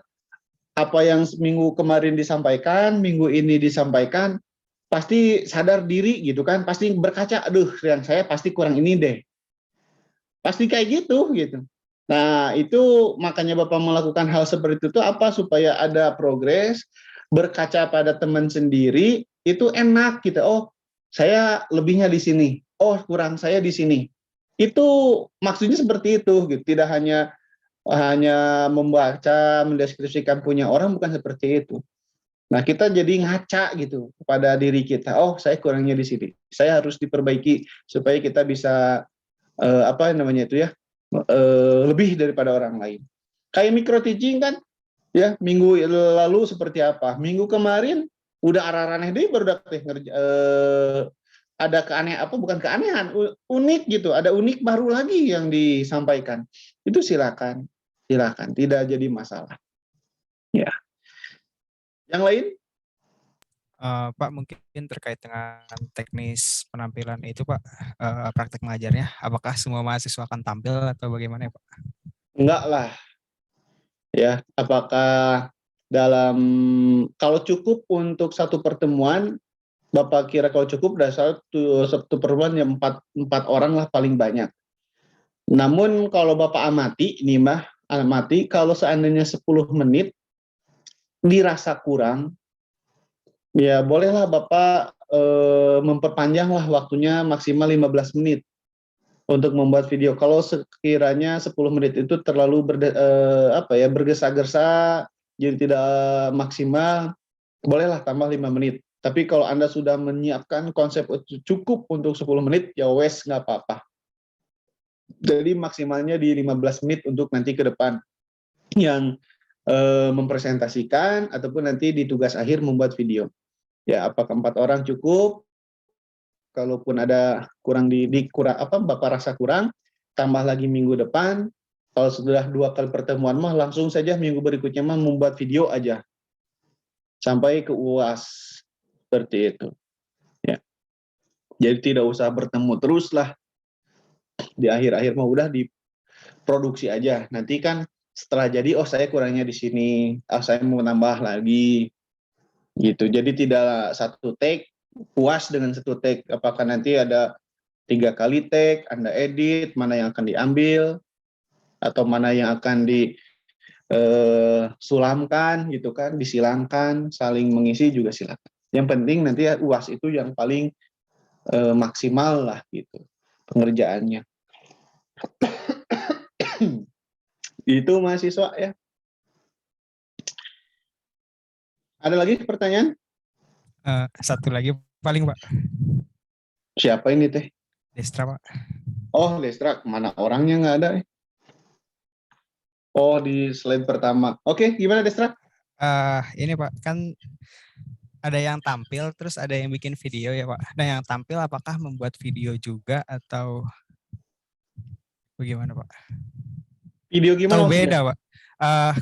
apa yang minggu kemarin disampaikan, minggu ini disampaikan, pasti sadar diri gitu kan, pasti berkaca, aduh, yang saya pasti kurang ini deh. Pasti kayak gitu. Nah, itu makanya Bapak melakukan hal seperti itu apa? Supaya ada progres, berkaca pada teman sendiri, itu enak gitu. Oh, saya lebihnya di sini. Oh, kurang saya di sini. Itu maksudnya seperti itu gitu. Tidak hanya membaca, mendeskripsikan punya orang, bukan seperti itu. Nah, kita jadi ngaca gitu kepada diri kita. Oh, saya kurangnya di sini. Saya harus diperbaiki supaya kita bisa lebih daripada orang lain. Kayak micro teaching kan, ya minggu lalu seperti apa? Minggu kemarin udah arah-arahnya deh baru ada bukan keanehan, unik gitu. Ada unik baru lagi yang disampaikan. Itu silakan, tidak jadi masalah. Ya. Yang lain? Pak, mungkin terkait dengan teknis penampilan itu Pak, praktek mengajarnya, apakah semua mahasiswa akan tampil atau bagaimana ya Pak? Enggak lah, ya. Apakah kalau cukup untuk satu pertemuan, Bapak kira kalau cukup satu pertemuan yang empat orang lah paling banyak. Namun kalau Bapak amati, nih Mbah, amati kalau seandainya 10 menit dirasa kurang, ya bolehlah Bapak memperpanjanglah waktunya maksimal 15 menit untuk membuat video. Kalau sekiranya 10 menit itu terlalu bergesa-gesa, jadi tidak maksimal, bolehlah tambah 5 menit. Tapi kalau Anda sudah menyiapkan konsep cukup untuk 10 menit, ya wes nggak apa-apa. Jadi maksimalnya di 15 menit untuk nanti ke depan yang mempresentasikan ataupun nanti di tugas akhir membuat video. Ya, apakah 4 orang cukup? Kalaupun ada kurang Bapak rasa kurang, tambah lagi minggu depan. Kalau sudah 2 kali pertemuan mah langsung saja minggu berikutnya mah membuat video aja sampai ke UAS, seperti itu. Ya. Jadi tidak usah bertemu terus lah. Di akhir-akhir mah udah diproduksi aja. Nanti kan setelah jadi, saya kurangnya di sini, saya mau nambah lagi. Gitu. Jadi tidak satu take, puas dengan satu take. Apakah nanti ada 3 kali take, Anda edit, mana yang akan diambil, atau mana yang akan disulamkan, gitu kan, disilangkan, saling mengisi juga silakan. Yang penting nanti UAS itu yang paling maksimal lah, gitu, pengerjaannya. Itu mahasiswa ya. Ada lagi pertanyaan? Satu lagi paling Pak. Siapa ini teh? Destra Pak. Oh, Destra, mana orangnya nggak ada? Oh, di slide pertama. Oke, gimana Destra? Ini Pak, kan ada yang tampil terus ada yang bikin video ya Pak. Nah, yang tampil apakah membuat video juga atau bagaimana Pak? Video gimana? Atau beda Pak?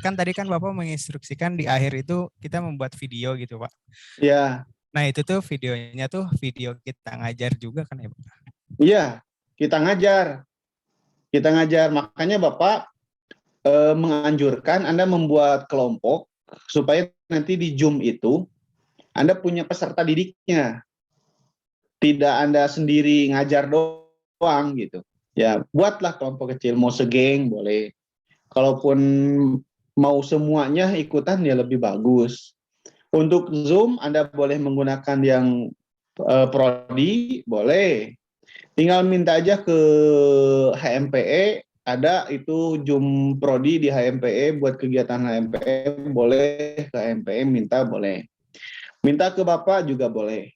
Kan tadi kan Bapak menginstruksikan di akhir itu kita membuat video gitu Pak. Iya. Nah itu tuh videonya tuh video kita ngajar juga kan ya Pak? Iya, kita ngajar. Kita ngajar, makanya Bapak menganjurkan Anda membuat kelompok supaya nanti di Zoom itu Anda punya peserta didiknya. Tidak Anda sendiri ngajar doang gitu. Ya, buatlah kelompok kecil, mau segeng boleh. Kalaupun mau semuanya ikutan ya lebih bagus. Untuk Zoom Anda boleh menggunakan yang prodi, boleh. Tinggal minta aja ke HMPE, ada itu Zoom prodi di HMPE buat kegiatan HMPE, boleh ke HMPE minta boleh. Minta ke Bapak juga boleh.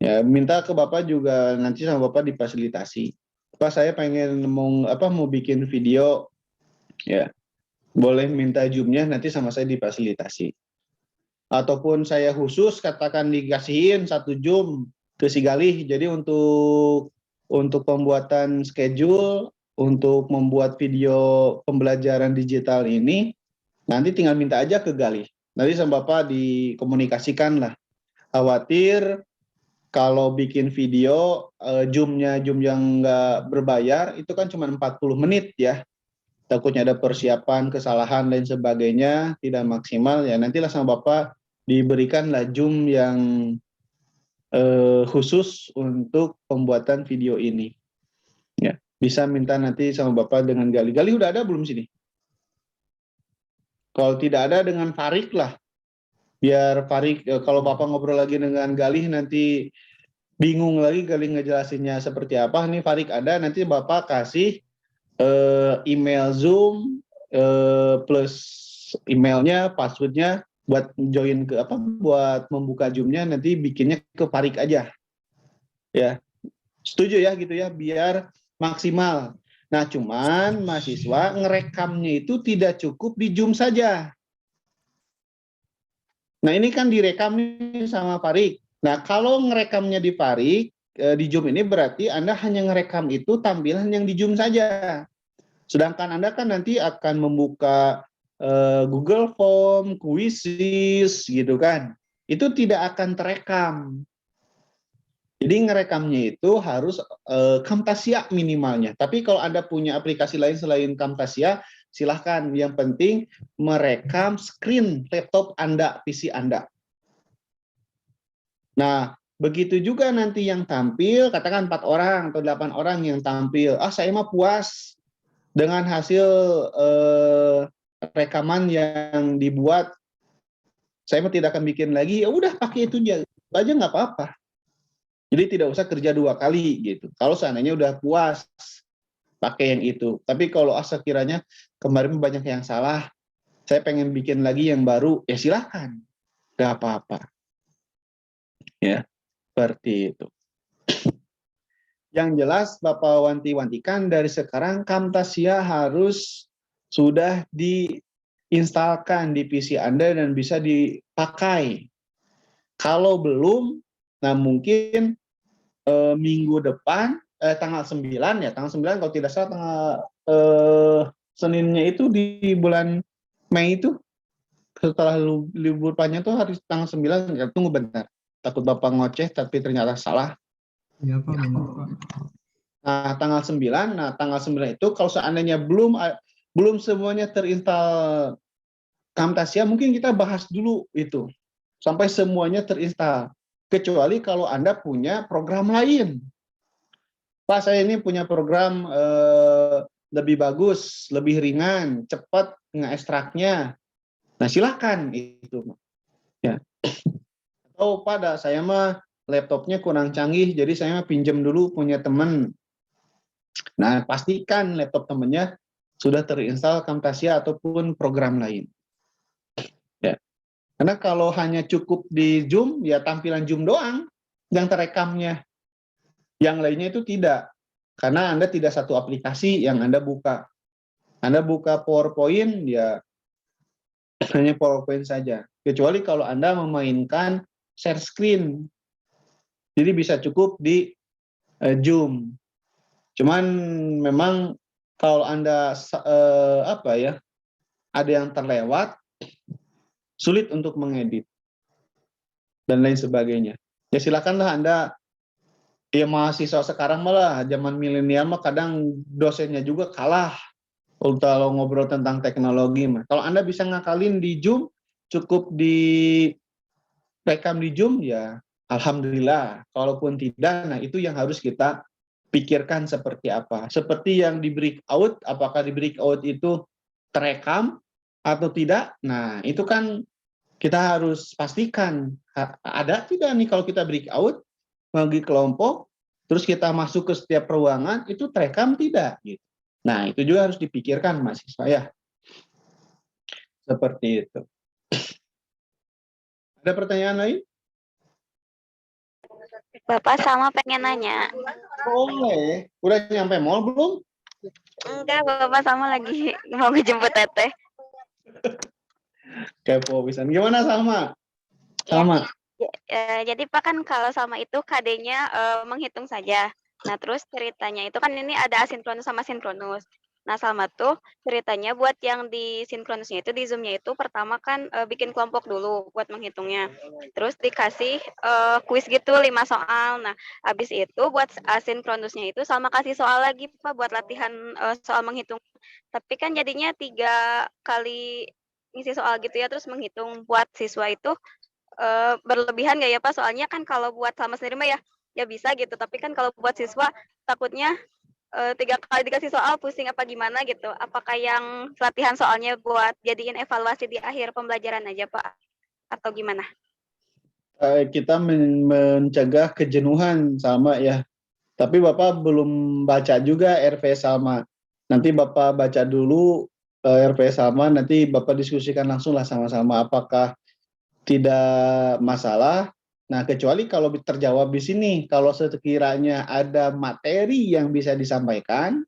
Ya, minta ke Bapak juga nanti sama Bapak difasilitasi. Pak, saya pengen mau bikin video, ya boleh minta Zoom-nya nanti sama saya difasilitasi. Ataupun saya khusus katakan dikasihin 1 Zoom ke si Galih. Jadi untuk pembuatan schedule, untuk membuat video pembelajaran digital ini, nanti tinggal minta aja ke Galih. Nanti sama Bapak dikomunikasikan lah. Khawatir kalau bikin video, Zoom yang nggak berbayar, itu kan cuma 40 menit ya. Takutnya ada persiapan, kesalahan, dan sebagainya, tidak maksimal, ya nantilah sama Bapak diberikanlah Zoom yang khusus untuk pembuatan video ini. Ya, bisa minta nanti sama Bapak dengan Gali. Gali udah ada belum sini? Kalau tidak ada dengan Farik lah. Biar Farik, kalau Bapak ngobrol lagi dengan Galih nanti bingung lagi Galih ngejelasinnya seperti apa. Nih Farik ada, nanti Bapak kasih email Zoom plus emailnya, passwordnya buat join buat membuka Zoom-nya, nanti bikinnya ke Farik aja. Ya. Setuju ya gitu ya, biar maksimal. Nah, cuman mahasiswa ngerekamnya itu tidak cukup di Zoom saja. Nah, ini kan direkam nih sama Farik. Nah, kalau ngerekamnya di Farik, di Zoom ini berarti Anda hanya ngerekam itu tampilan yang di Zoom saja. Sedangkan Anda kan nanti akan membuka Google Form, Quizzes, gitu kan. itu tidak akan terekam. Jadi ngerekamnya itu harus Camtasia minimalnya. Tapi kalau Anda punya aplikasi lain selain Camtasia, silahkan. Yang penting merekam screen laptop Anda, PC Anda. Nah, begitu juga nanti yang tampil, katakan 4 orang atau 8 orang yang tampil. Saya mah puas dengan hasil rekaman yang dibuat. Saya mah tidak akan bikin lagi, ya udah pakai itu aja nggak apa-apa. Jadi tidak usah kerja 2 kali gitu. Kalau seandainya udah puas pakai yang itu. Tapi kalau sekiranya kemarin banyak yang salah, saya pengen bikin lagi yang baru, ya silahkan, nggak apa-apa. Ya, seperti itu. Yang jelas Bapak wanti-wantikan dari sekarang Camtasia harus sudah diinstalkan di PC Anda dan bisa dipakai. Kalau belum, nah mungkin minggu depan, tanggal 9 ya, tanggal 9 kalau tidak salah tanggal Seninnya itu di bulan Mei itu, setelah libur panjang tuh harus tanggal 9, ya, tunggu bentar. Takut Bapak ngoceh tapi ternyata salah. Iya Pak, benar Pak. Nah, tanggal 9 itu kalau seandainya belum semuanya terinstall Camtasia, mungkin kita bahas dulu itu sampai semuanya terinstall. Kecuali kalau Anda punya program lain. Pak, saya ini punya program lebih bagus, lebih ringan, cepat ngeekstraknya. Nah, silakan itu. Ya. Atau pada saya mah laptopnya kurang canggih, jadi saya mah pinjam dulu punya teman. Nah, pastikan laptop temannya sudah terinstall Camtasia ataupun program lain. Ya. Karena kalau hanya cukup di Zoom, ya tampilan Zoom doang yang terekamnya. Yang lainnya itu tidak. Karena Anda tidak satu aplikasi yang Anda buka. Anda buka PowerPoint, ya hanya PowerPoint saja. Kecuali kalau Anda memainkan share screen. Jadi bisa cukup di Zoom. Cuman memang kalau Anda ada yang terlewat, sulit untuk mengedit dan lain sebagainya. Ya silakanlah Anda, ya mahasiswa sekarang malah zaman milenial mah kadang dosennya juga kalah kalau ngobrol tentang teknologi mah. Kalau Anda bisa ngakalin di Zoom, cukup di rekam di Zoom, ya alhamdulillah. Kalaupun tidak, nah itu yang harus kita pikirkan seperti apa. Seperti yang di breakout, apakah di breakout itu terekam atau tidak? Nah, itu kan kita harus pastikan ada tidak nih kalau kita breakout bagi kelompok, terus kita masuk ke setiap ruangan itu terekam tidak? Gitu. Nah, itu juga harus dipikirkan mahasiswa ya. Seperti itu. Ada pertanyaan lain? Bapak sama pengen nanya. Boleh. Udah nyampe mall belum? Enggak, Bapak sama lagi mau ngejemput Teteh. Kepo pisan. Gimana sama? Sama. Jadi Pak kan kalau sama itu KD-nya menghitung saja. Nah terus ceritanya itu kan ini ada asinkronus sama sinkronus. Nah sama tuh ceritanya buat yang di sinkronusnya itu di Zoom-nya itu pertama kan bikin kelompok dulu buat menghitungnya. Terus dikasih kuis gitu 5 soal. Nah habis itu buat asinkronusnya itu sama kasih soal lagi Pak buat latihan soal menghitung. Tapi kan jadinya 3 kali ngisi soal gitu ya, terus menghitung buat siswa itu berlebihan nggak ya Pak? Soalnya kan kalau buat sama sendiri mah ya bisa gitu. Tapi kan kalau buat siswa takutnya 3 kali dikasih soal pusing apa gimana gitu. Apakah yang latihan soalnya buat jadiin evaluasi di akhir pembelajaran aja Pak? Atau gimana? Kita mencegah kejenuhan sama ya. Tapi Bapak belum baca juga RP Salma. Nanti Bapak baca dulu RP Salma, nanti Bapak diskusikan langsung lah sama-sama apakah tidak masalah. Nah, kecuali kalau terjawab di sini, kalau sekiranya ada materi yang bisa disampaikan,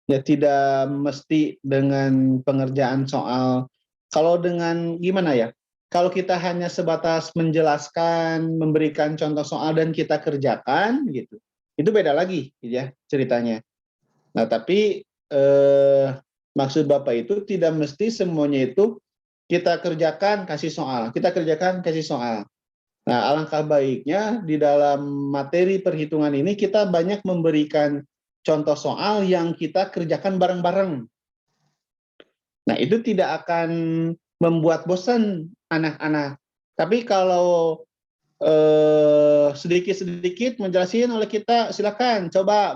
ya tidak mesti dengan pengerjaan soal. Kalau dengan gimana ya? Kalau kita hanya sebatas menjelaskan, memberikan contoh soal dan kita kerjakan, gitu, itu beda lagi, gitu ya ceritanya. Nah, tapi maksud Bapak itu tidak mesti semuanya itu kita kerjakan, kasih soal. Kita kerjakan, kasih soal. Nah, alangkah baiknya di dalam materi perhitungan ini kita banyak memberikan contoh soal yang kita kerjakan bareng-bareng. Nah, itu tidak akan membuat bosan anak-anak. Tapi kalau sedikit-sedikit menjelasin oleh kita, silakan coba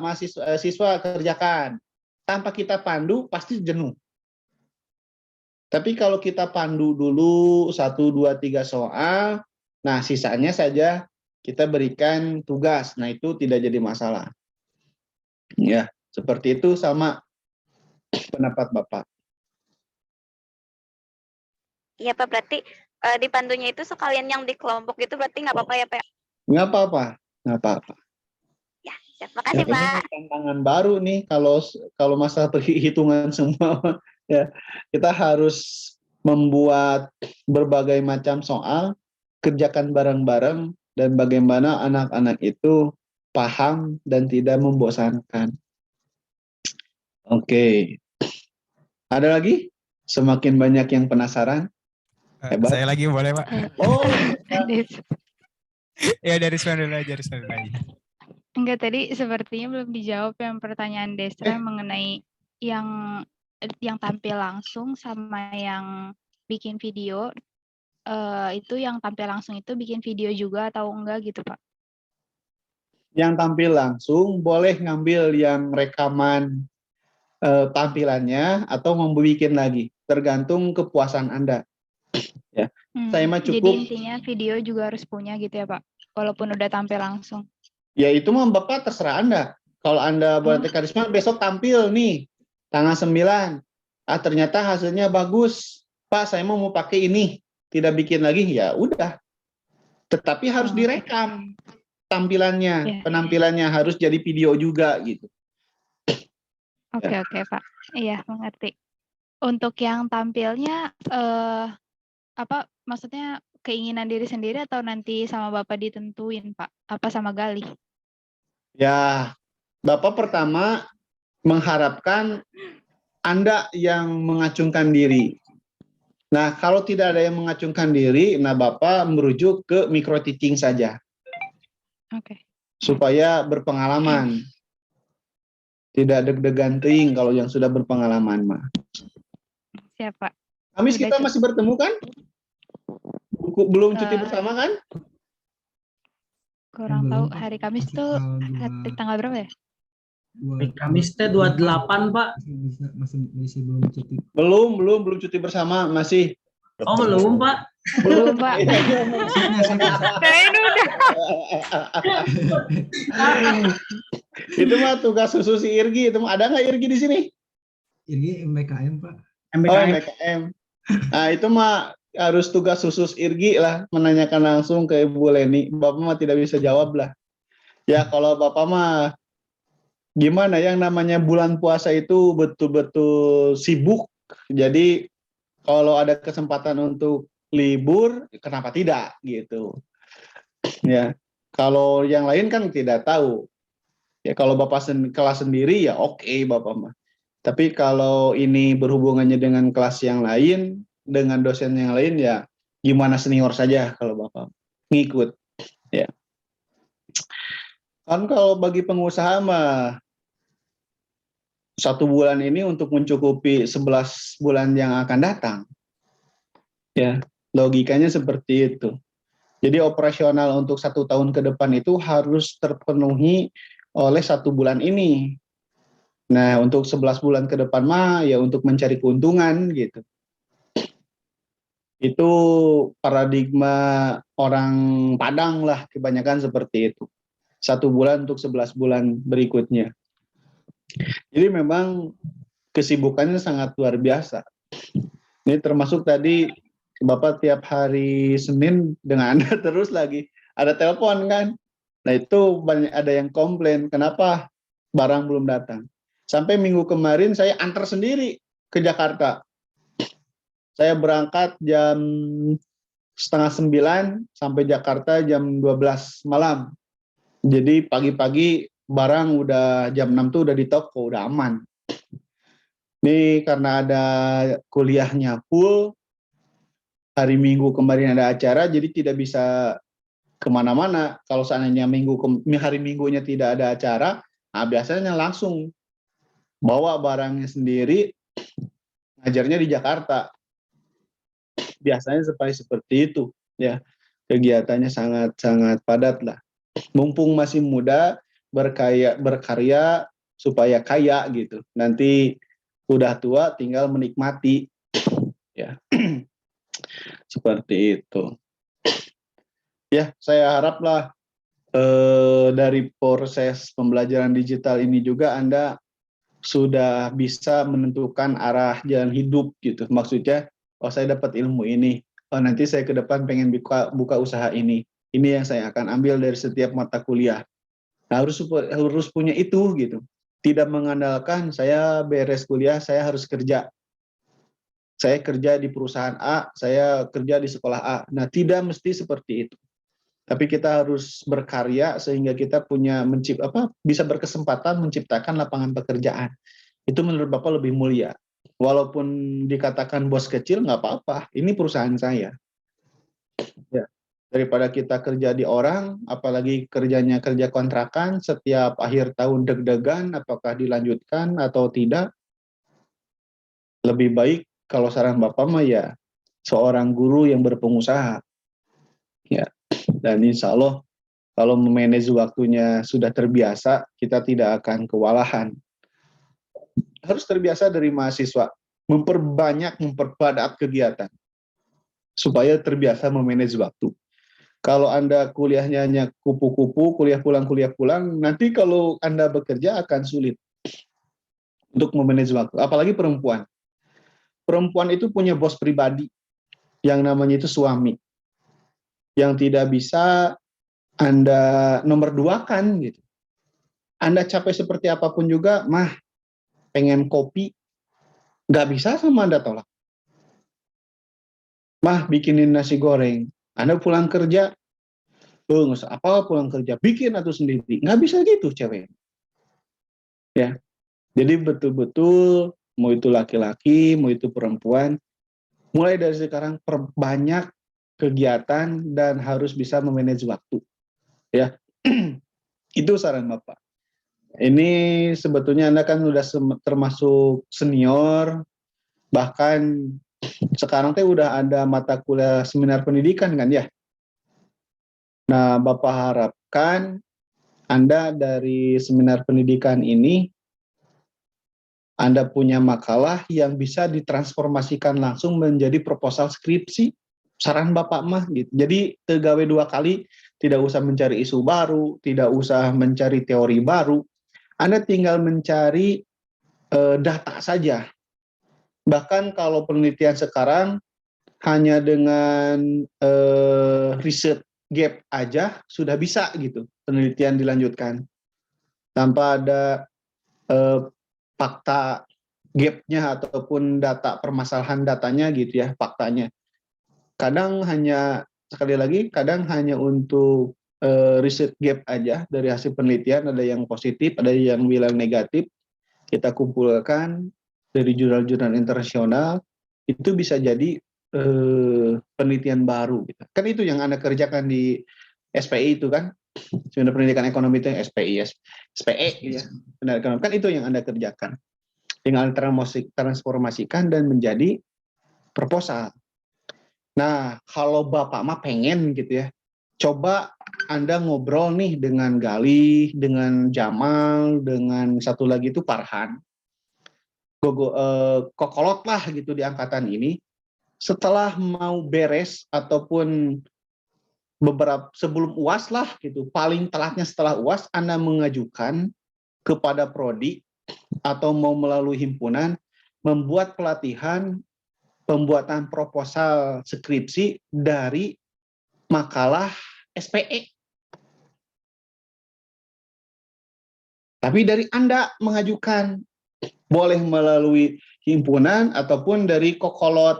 siswa kerjakan. Tanpa kita pandu pasti jenuh. Tapi kalau kita pandu dulu 1, 2, 3 soal, nah sisanya saja kita berikan tugas. Nah itu tidak jadi masalah. Ya, seperti itu sama pendapat Bapak. Iya Pak, berarti di pandunya itu sekalian yang di kelompok gitu berarti nggak apa-apa ya Pak? Nggak apa-apa, nggak apa-apa. Ya, siap. Makasih Ya, Pak. ini tantangan baru nih kalau masalah perhitungan semua ya kita harus membuat berbagai macam soal, kerjakan bareng-bareng dan bagaimana anak-anak itu paham dan tidak membosankan. Oke. Ada lagi? Semakin banyak yang penasaran. Hebat. Saya lagi boleh Pak? Oh, ya dari Rizwan dulu aja, Rizwan dulu aja. Enggak, tadi sepertinya belum dijawab yang pertanyaan Desra mengenai yang tampil langsung sama yang bikin video. Itu yang tampil langsung itu bikin video juga atau enggak gitu Pak? Yang tampil langsung boleh ngambil yang rekaman tampilannya atau membuat lagi, tergantung kepuasan Anda. Ya, saya mah cukup. Jadi intinya video juga harus punya gitu ya Pak, walaupun udah tampil langsung. Ya itu mah Bapak terserah Anda. Kalau Anda buat Karisma besok tampil nih tanggal 9. Ah ternyata hasilnya bagus. Pak, saya mau pakai ini. Tidak bikin lagi, ya udah. Tetapi harus direkam tampilannya, penampilannya harus jadi video juga gitu. Oke Pak. Iya, mengerti. Untuk yang tampilnya apa maksudnya keinginan diri sendiri atau nanti sama Bapak ditentuin Pak? Apa sama Galih? Ya, Bapak pertama mengharapkan Anda yang mengacungkan diri. Nah, kalau tidak ada yang mengacungkan diri, nah Bapak merujuk ke micro teaching saja. Oke. Supaya berpengalaman. Tidak deg-degan teing kalau yang sudah berpengalaman mah. Siap Pak. Kamis kita masih bertemu kan? Belum cuti bersama kan? Kurang tahu hari Kamis tuh tanggal berapa ya? Kamis teh 28 Pak. Masih belum cuti. Belum cuti bersama masih. Oh belum Pak. Belum Pak. Itu mah tugas khusus si Irgi. Itu ada nggak Irgi di sini? Irgi MBKM Pak. MBKM. Nah itu mah harus tugas khusus Irgi lah, menanyakan langsung ke Ibu Leni. Bapak mah tidak bisa jawab lah. Ya kalau Bapak mah gimana, yang namanya bulan puasa itu betul-betul sibuk. Jadi kalau ada kesempatan untuk libur, kenapa tidak gitu. Ya, kalau yang lain kan tidak tahu. Ya kalau Bapak kelas sendiri ya oke Bapak mah. Tapi kalau ini berhubungannya dengan kelas yang lain, dengan dosen yang lain ya gimana senior saja kalau Bapak ngikut. Ya. Kan kalau bagi pengusaha mah 1 bulan ini untuk mencukupi 11 bulan yang akan datang. Ya, logikanya seperti itu. Jadi operasional untuk 1 tahun ke depan itu harus terpenuhi oleh 1 bulan ini. Nah, untuk 11 bulan ke depan mah ya untuk mencari keuntungan gitu. Itu paradigma orang Padang lah kebanyakan seperti itu. 1 bulan untuk 11 bulan berikutnya. Jadi memang kesibukannya sangat luar biasa. Ini termasuk tadi Bapak tiap hari Senin dengan Anda terus lagi ada telepon kan. Nah itu banyak ada yang komplain kenapa barang belum datang. Sampai minggu kemarin saya antar sendiri ke Jakarta. Saya berangkat jam 8:30 sampai Jakarta jam 12 malam. Jadi pagi-pagi barang udah jam 6 tuh udah di toko, udah aman. Ini karena ada kuliahnya full, hari Minggu kemarin ada acara, jadi tidak bisa kemana-mana. Kalau seandainya hari Minggunya tidak ada acara, nah biasanya langsung bawa barangnya sendiri, ngajarnya di Jakarta. Biasanya seperti itu, ya. Kegiatannya sangat padat lah. Mumpung masih muda, berkarya supaya kaya gitu. Nanti udah tua tinggal menikmati, ya. Seperti itu. Ya, saya haraplah dari proses pembelajaran digital ini juga Anda sudah bisa menentukan arah jalan hidup gitu. Maksudnya, oh saya dapat ilmu ini, oh nanti saya ke depan pengen buka usaha ini. Ini yang saya akan ambil dari setiap mata kuliah. Nah, harus punya itu gitu. Tidak mengandalkan saya beres kuliah, saya harus kerja. Saya kerja di perusahaan A, saya kerja di sekolah A. Nah, tidak mesti seperti itu. Tapi kita harus berkarya sehingga kita bisa berkesempatan menciptakan lapangan pekerjaan. Itu menurut Bapak lebih mulia. Walaupun dikatakan bos kecil, nggak apa-apa. Ini perusahaan saya. Ya. Daripada kita kerja di orang, apalagi kerjanya kerja kontrakan, setiap akhir tahun deg-degan, apakah dilanjutkan atau tidak. Lebih baik kalau saran Bapak mah ya seorang guru yang berpengusaha. Ya. Dan insya Allah kalau memanage waktunya sudah terbiasa, kita tidak akan kewalahan. Harus terbiasa dari mahasiswa, memperpadat kegiatan, supaya terbiasa memanage waktu. Kalau Anda kuliahnya hanya kupu-kupu, kuliah pulang, nanti kalau Anda bekerja akan sulit untuk memanage waktu. Apalagi perempuan. Perempuan itu punya bos pribadi, yang namanya itu suami. Yang tidak bisa Anda nomor duakan gitu. Anda capek seperti apapun juga, mah pengen kopi, nggak bisa sama Anda tolak. Mah bikinin nasi goreng, Anda pulang kerja, nggak usah apa pulang kerja, bikin atau sendiri, nggak bisa gitu cewek. Ya, jadi betul-betul mau itu laki-laki, mau itu perempuan, mulai dari sekarang perbanyak kegiatan dan harus bisa memanage waktu. Ya, itu saran Bapak. Ini sebetulnya Anda kan sudah termasuk senior, bahkan sekarang teh udah ada mata kuliah seminar pendidikan kan ya. Nah, Bapak harapkan Anda dari seminar pendidikan ini Anda punya makalah yang bisa ditransformasikan langsung menjadi proposal skripsi. Saran Bapak mah gitu. Jadi tegawe 2 kali, tidak usah mencari isu baru, tidak usah mencari teori baru. Anda tinggal mencari data saja. Bahkan kalau penelitian sekarang hanya dengan riset gap aja sudah bisa gitu penelitian dilanjutkan tanpa ada fakta gapnya ataupun data permasalahan datanya gitu ya, faktanya. Kadang hanya untuk riset gap aja dari hasil penelitian, ada yang positif, ada yang bilang negatif, kita kumpulkan dari jurnal-jurnal internasional, itu bisa jadi penelitian baru. Gitu. Kan itu yang Anda kerjakan di SPI itu kan, Seminar Pendidikan Ekonomi itu yang SPI, SPE ya, kan itu yang Anda kerjakan. Tinggal transformasikan dan menjadi proposal. Nah, kalau Bapak mah pengen gitu ya, coba Anda ngobrol nih dengan Galih, dengan Jamal, dengan satu lagi itu Farhan. Kokolot lah gitu di angkatan ini. Setelah mau beres ataupun sebelum UAS lah gitu, paling telatnya setelah UAS Anda mengajukan kepada prodi atau mau melalui himpunan membuat pelatihan pembuatan proposal skripsi dari makalah SPE. Tapi dari Anda mengajukan, boleh melalui himpunan ataupun dari kokolot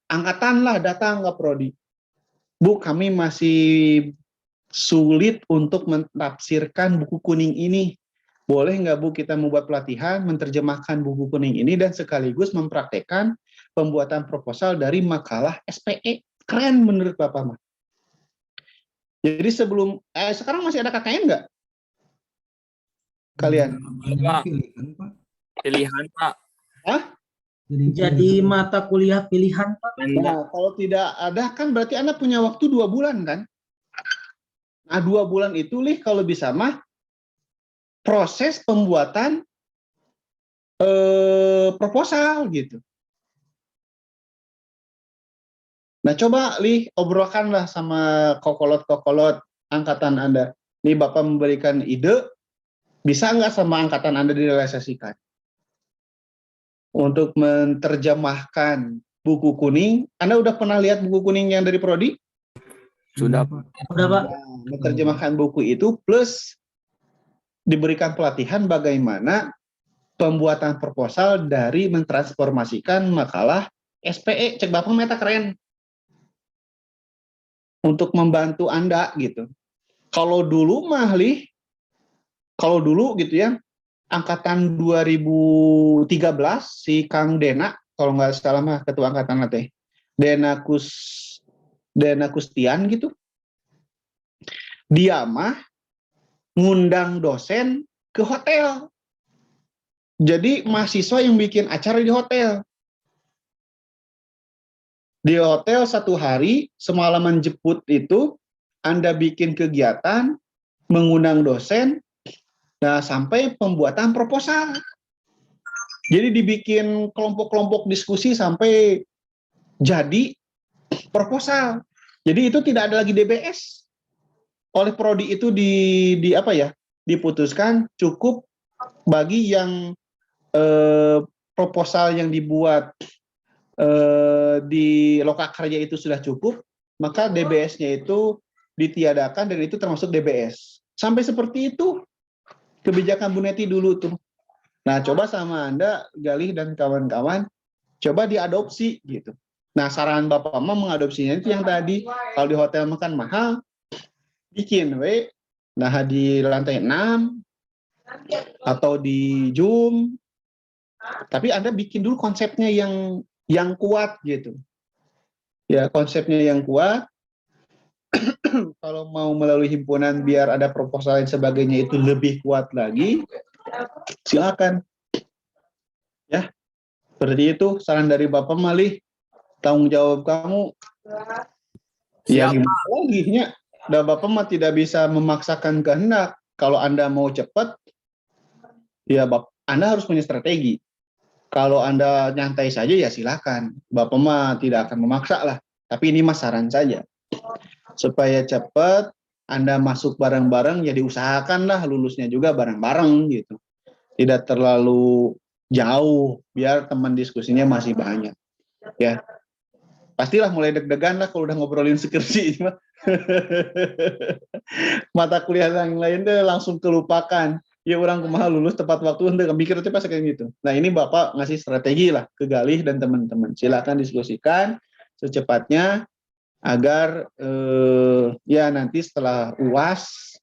angkatan lah datang ke prodi. Bu, kami masih sulit untuk mentafsirkan buku kuning ini. Boleh nggak Bu kita membuat pelatihan, menerjemahkan buku kuning ini dan sekaligus mempraktekkan pembuatan proposal dari makalah SPE. Keren menurut Bapak mah. Jadi sebelum, sekarang masih ada KKN nggak? Kalian? Pak. Pilihan, Pak. Pilihan, Pak. Hah? Jadi mata kuliah pilihan, Pak. Nah, kalau tidak ada kan berarti Anda punya waktu 2 bulan kan? Nah, 2 bulan itu kalau bisa mah proses pembuatan proposal gitu. Nah, coba obrolkanlah sama kokolot-kokolot angkatan Anda. Nih Bapak memberikan ide, bisa nggak sama angkatan Anda direalisasikan? Untuk menerjemahkan buku kuning, Anda udah pernah lihat buku kuning yang dari Prodi? Sudah, Pak. Udah, Pak. Nah, menerjemahkan buku itu plus diberikan pelatihan bagaimana pembuatan proposal dari mentransformasikan makalah SPE. Cek Bapak meta keren. Untuk membantu Anda gitu. Kalau dulu mah kalau dulu gitu ya, angkatan 2013 si Kang Dena, kalau nggak salah mah ketua angkatan teh, Dena Kustian gitu, dia mah ngundang dosen ke hotel. Jadi mahasiswa yang bikin acara di hotel. Di hotel 1 hari, semalaman jemput itu, Anda bikin kegiatan, mengundang dosen, nah sampai pembuatan proposal. Jadi dibikin kelompok-kelompok diskusi sampai jadi proposal. Jadi itu tidak ada lagi DBS. Oleh Prodi itu diputuskan cukup bagi yang proposal yang dibuat di Lokakarya itu sudah cukup, maka DBS-nya itu ditiadakan dan itu termasuk DBS. Sampai seperti itu kebijakan Bu Neti dulu tuh. Nah, coba sama Anda, Galih dan kawan-kawan, coba diadopsi gitu. Nah, saran Bapak mah mengadopsinya itu yang tadi, kalau di hotel makan mahal, bikin nah di lantai 6 atau di Zoom, tapi Anda bikin dulu konsepnya yang kuat gitu. Ya, konsepnya yang kuat. Kalau mau melalui himpunan biar ada proposal dan sebagainya itu lebih kuat lagi, silakan. Ya, seperti itu saran dari Bapak Malih. Tanggung jawab kamu. Ya gimana lagi nya? Dan Bapak mah tidak bisa memaksakan kehendak. Kalau Anda mau cepat, ya Anda harus punya strategi. Kalau Anda nyantai saja ya silakan. Bapak mah tidak akan memaksa lah. Tapi ini mas saran saja. Supaya cepat, Anda masuk bareng-bareng, ya diusahakanlah lulusnya juga bareng-bareng gitu. Tidak terlalu jauh, biar teman diskusinya masih banyak. Ya, pastilah mulai deg-degan lah kalau udah ngobrolin skripsi. Mata kuliah yang lain deh langsung kelupakan. Ya orang kumaha lulus tepat waktu, untuk mikir itu pas kayak gitu. Nah ini Bapak ngasih strategi lah ke Galih dan teman-teman. Silakan diskusikan secepatnya agar ya nanti setelah UAS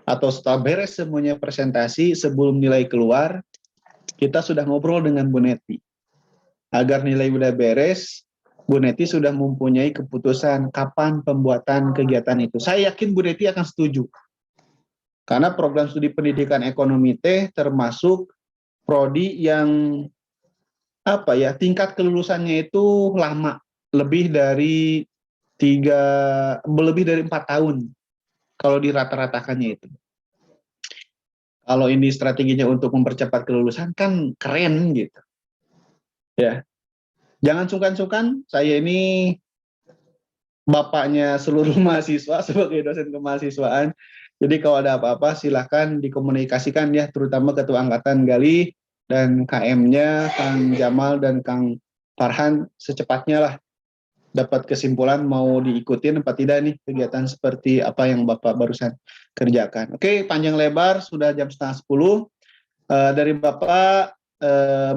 atau setelah beres semuanya presentasi sebelum nilai keluar, kita sudah ngobrol dengan Bu Neti. Agar nilai udah beres, Bu Neti sudah mempunyai keputusan kapan pembuatan kegiatan itu. Saya yakin Bu Neti akan setuju. Karena program studi pendidikan ekonomi teh termasuk prodi yang tingkat kelulusannya itu lama, lebih dari 4 tahun kalau dirata-ratakannya itu. Kalau ini strateginya untuk mempercepat kelulusan kan keren gitu. Ya. Jangan sungkan-sungkan, saya ini bapaknya seluruh mahasiswa sebagai dosen kemahasiswaan. Jadi kalau ada apa-apa silahkan dikomunikasikan ya, terutama Ketua Angkatan Galih dan KM-nya Kang Jamal dan Kang Farhan secepatnya lah dapat kesimpulan mau diikutin apa tidak nih kegiatan seperti apa yang Bapak barusan kerjakan. Oke, panjang lebar sudah jam 9:30. Dari Bapak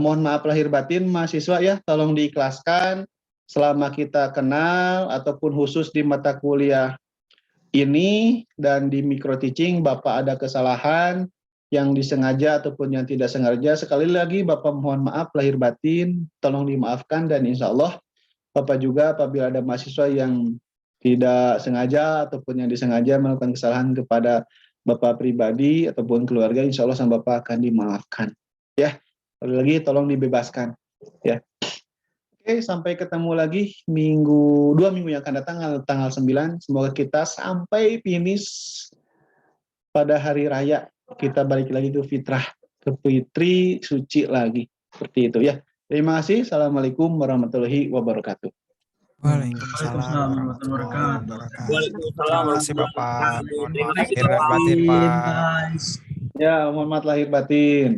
mohon maaf lahir batin mahasiswa ya, tolong diikhlaskan selama kita kenal ataupun khusus di mata kuliah ini dan di micro teaching Bapak ada kesalahan yang disengaja ataupun yang tidak sengaja. Sekali lagi Bapak mohon maaf lahir batin, tolong dimaafkan, dan insya Allah Bapak juga apabila ada mahasiswa yang tidak sengaja ataupun yang disengaja melakukan kesalahan kepada Bapak pribadi ataupun keluarga, insya Allah sama Bapak akan dimaafkan. Ya, sekali lagi tolong dibebaskan. Ya. Oke, sampai ketemu lagi 2 minggu yang akan datang, tanggal 9. Semoga kita sampai finish pada hari raya. Kita balik lagi ke fitrah, ke fitri suci lagi. Seperti itu ya. Terima kasih. Assalamualaikum warahmatullahi wabarakatuh. Waalaikumsalam warahmatullahi wabarakatuh. Waalaikumsalam Terima kasih Bapak. warahmatullahi Mohon wabarakatuh. maaf lahir dan batin Pak. guys. Ya, mohon maaf lahir batin.